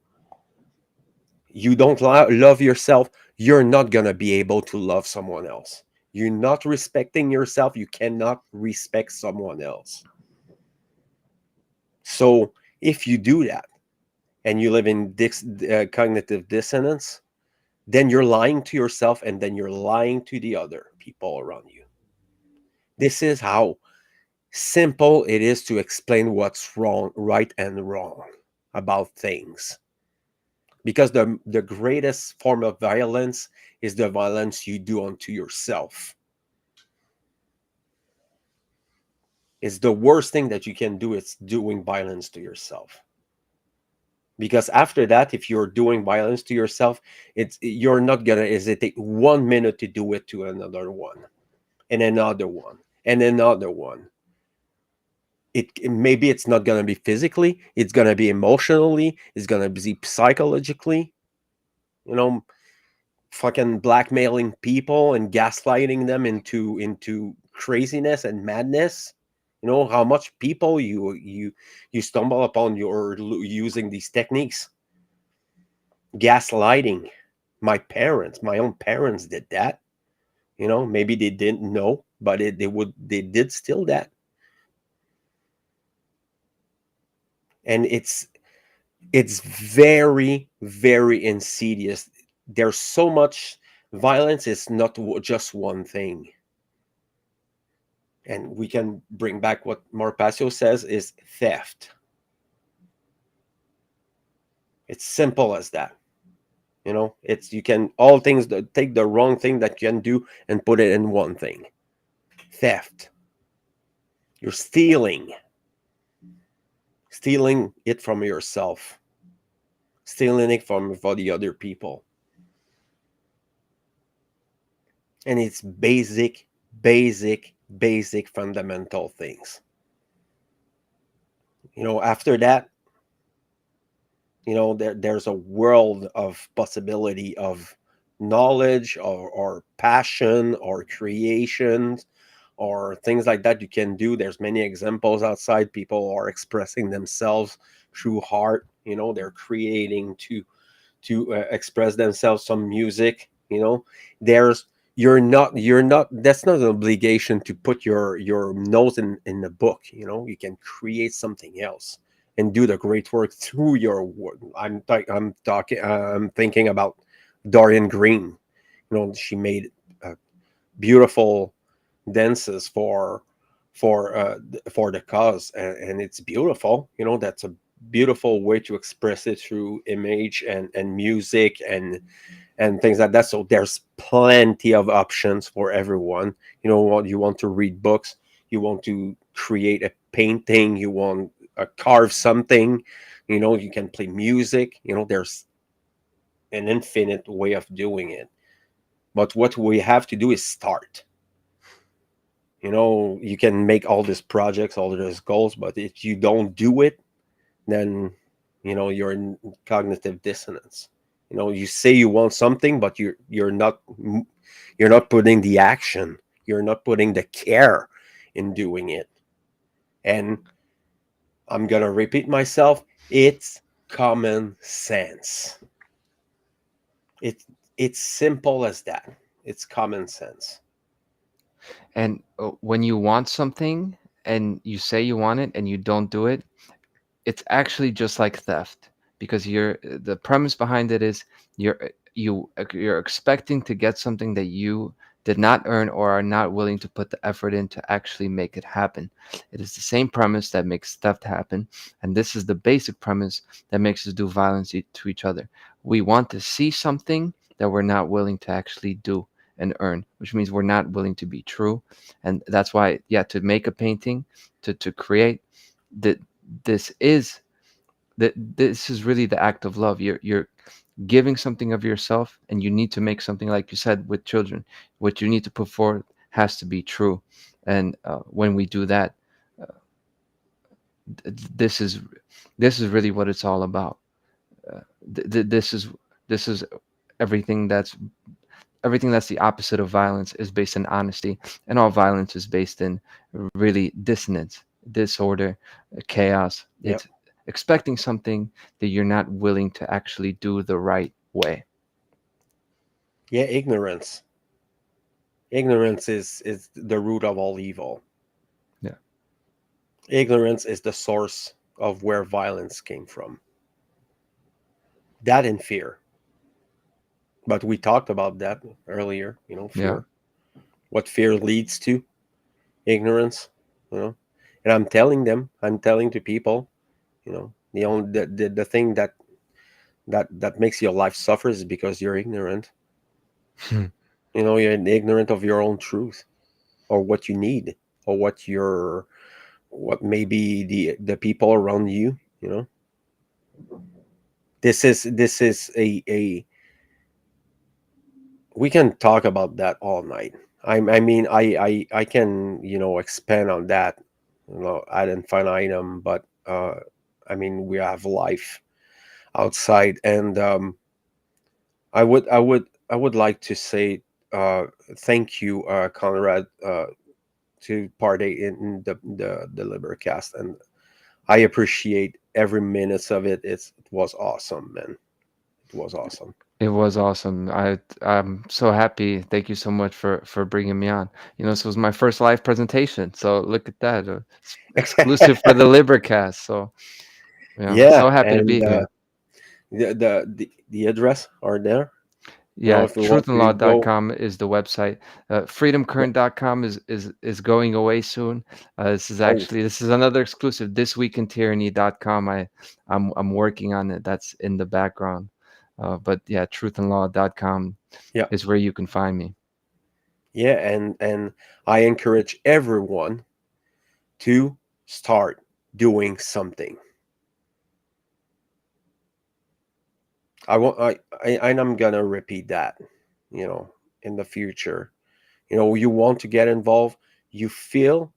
you don't love yourself, you're not going to be able to love someone else. You're not respecting yourself, you cannot respect someone else. So if you do that and you live in cognitive dissonance, then you're lying to yourself and then you're lying to the other people around you. This is how simple it is to explain what's wrong, right and wrong about things. Because the greatest form of violence is the violence you do unto yourself. It's the worst thing that you can do, it's doing violence to yourself. Because after that, if you're doing violence to yourself, you're not gonna hesitate 1 minute to do it to another one, and another one, and another one. Maybe it's not gonna be physically, it's gonna be emotionally, it's gonna be psychologically, you know, fucking blackmailing people and gaslighting them into craziness and madness. You know how much people you stumble upon you're using these techniques. Gaslighting. My own parents did that. You know, maybe they didn't know, but they did still that. And it's very, very insidious. There's so much violence. Is not just one thing. And we can bring back what Marpasio says is theft. It's simple as that. You know, it's you can all things that take the wrong thing that you can do and put it in one thing. Theft. You're stealing it from yourself, stealing it from for the other people. And it's basic fundamental things. You know, after that, you know, there's a world of possibility of knowledge or passion or creations or things like that you can do. There's many examples outside. People are expressing themselves through art. You know, they're creating to express themselves. Some music, you know, there's you're not that's not an obligation to put your nose in the book. You know, you can create something else and do the great work through your work. I'm thinking about Dorian Green. You know, she made beautiful dances for the cause, and it's beautiful. You know, that's a beautiful way to express it through image and music and things like that. So there's plenty of options for everyone. You know what, you want to read books, you want to create a painting, you want to carve something, you know, you can play music. You know, there's an infinite way of doing it. But what we have to do is start. You know, you can make all these projects, all these goals, but if you don't do it, then you know you're in cognitive dissonance. You know, you say you want something, but you're not putting the action, you're not putting the care in doing it. And I'm gonna repeat myself, it's common sense. It's simple as that. It's common sense. And when you want something and you say you want it and you don't do it, it's actually just like theft, because the premise behind it is you're expecting to get something that you did not earn or are not willing to put the effort in to actually make it happen. It is the same premise that makes theft happen, and this is the basic premise that makes us do violence to each other. We want to see something that we're not willing to actually do and earn, which means we're not willing to be true. And that's why, yeah, to make a painting, to create, that this is this is really the act of love. You're giving something of yourself, and you need to make something, like you said, with children. What you need to put forth has to be true. And when we do that, this is really what it's all about. This is everything that's the opposite of violence is based in honesty, and all violence is based in really dissonance, disorder, chaos. Yep. It's expecting something that you're not willing to actually do the right way. Yeah, ignorance is the root of all evil. Yeah. Ignorance is the source of where violence came from. That and fear. But we talked about that earlier, you know, Yeah. fear. What fear leads to? Ignorance, you know. And I'm telling to people, you know, the thing that makes your life suffer is because you're ignorant. You know, you're ignorant of your own truth or what you need or what maybe the people around you, you know. This is a we can talk about that all night. I mean, I can, expand on that, ad infinitum. But I mean, we have life outside, and I would like to say thank you, Conrad, to partake in the LiberCast, and I appreciate every minute of it. It was awesome, man. It was awesome. It was awesome. I'm so happy. Thank you so much for bringing me on. This was my first live presentation, so look at that. Exclusive for the LiberCast. So yeah, Yeah, so happy to and be here. the address are there. Yeah, If we want to go, truthandlaw.com is the website. Freedomcurrent.com is going away soon. oh, This is another exclusive. Thisweekintyranny.com. I'm working on it. That's in the background. But yeah, truthandlaw.com yeah, is where you can find me. yeah, and I encourage everyone to start doing something. And I'm gonna repeat that, you know, in the future. You want to get involved. You feel,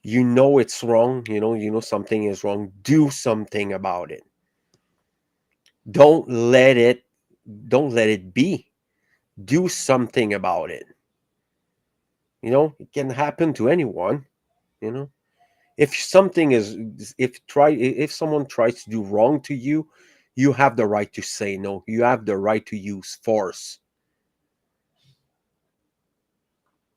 it's wrong. Something is wrong. Do something about it. Don't let it. Don't let it be. Do something about it. It can happen to anyone. You know, if something is, if someone tries to do wrong to you, you have the right to say no. You have the right to use force.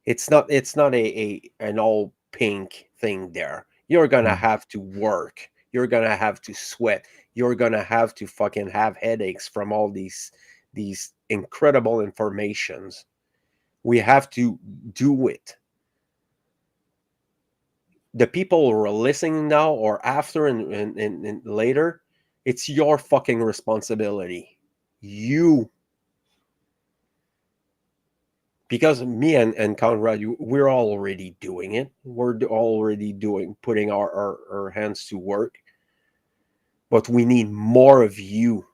It's not a an all pink thing there. You're gonna Mm. have to work. You're gonna have to sweat. You're gonna have to fucking have headaches from all these incredible informations. We have to do it. The people who are listening now or after, and later, it's your fucking responsibility. You, because me and Conrad, we're already doing it. We're already putting our hands to work, but we need more of you,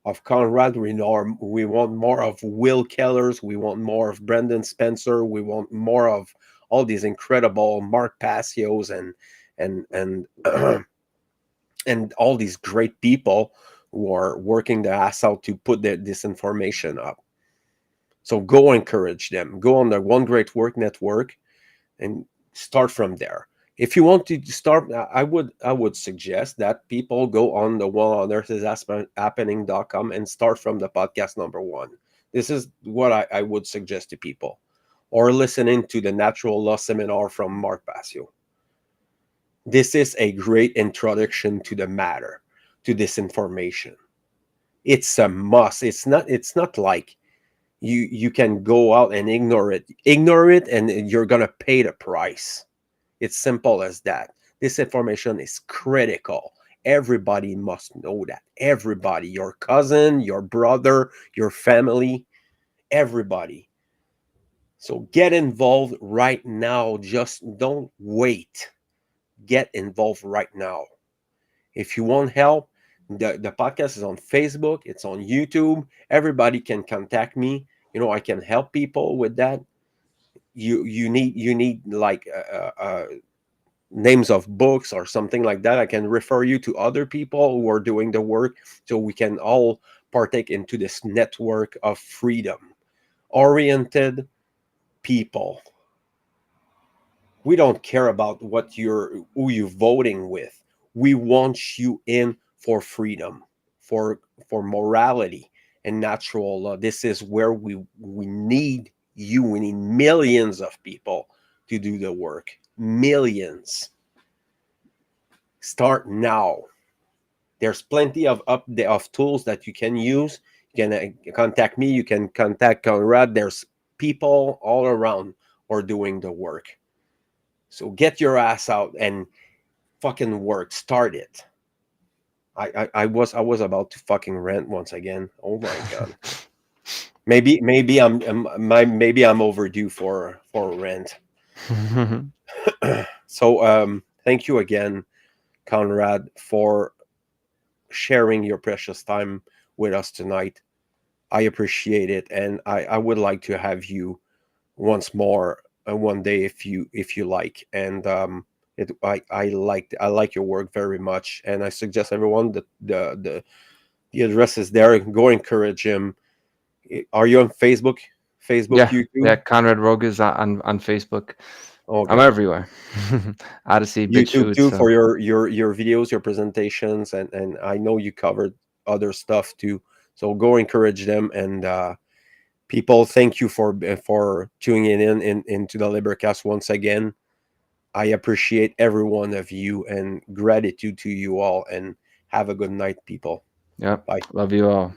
of Conrad. We want more of Will Kellers. We want more of Brendan Spencer. We want more of all these incredible Mark Passios and and all these great people who are working their ass out to put this information up. So go encourage them. Go on the One Great Work Network and start from there. If you want to start, I would suggest that people go on the one on earth is happening.com and start from the podcast number one. This is what I would suggest to people. Or listening to the Natural Law Seminar from Mark Passio. This is a great introduction to the matter, to this information. It's a must. It's not like you can go out and ignore it and you're gonna pay the price. It's simple as that. This information is critical. Everybody must know that. Everybody, your cousin, your brother, your family, everybody. So get involved right now. Just don't wait. Get involved right now. If you want help, the podcast is on Facebook, it's on YouTube. Everybody can contact me. I can help people with that. You need like names of books or something like that. I can refer you to other people who are doing the work, so we can all partake into this network of freedom oriented people. We don't care about who you're voting with. We want you in for freedom, for morality and natural law. This is where we need you. We need millions of people to do the work. Millions. Start now. There's plenty of tools that you can use. You can contact me. You can contact Conrad. There's people all around who are doing the work. So get your ass out and fucking work. Start it. I was about to fucking rant once again. Oh my god. Maybe I'm overdue for rent. So thank you again, Conrad, for sharing your precious time with us tonight. I appreciate it, and I would like to have you once more one day if you like. And I like your work very much, and I suggest everyone that the address is there. Go encourage him. Are you on Facebook? Facebook, Yeah, yeah. YouTube? Konrad Rogoz on Facebook. I'm Okay. everywhere. Odysee, YouTube BitChute. too So for your videos, your presentations, and I know you covered other stuff too. So go encourage them, and people, thank you for tuning into the LIBERcast once again. I appreciate every one of you, and gratitude to you all, and have a good night, people. yep. Bye. Love you all.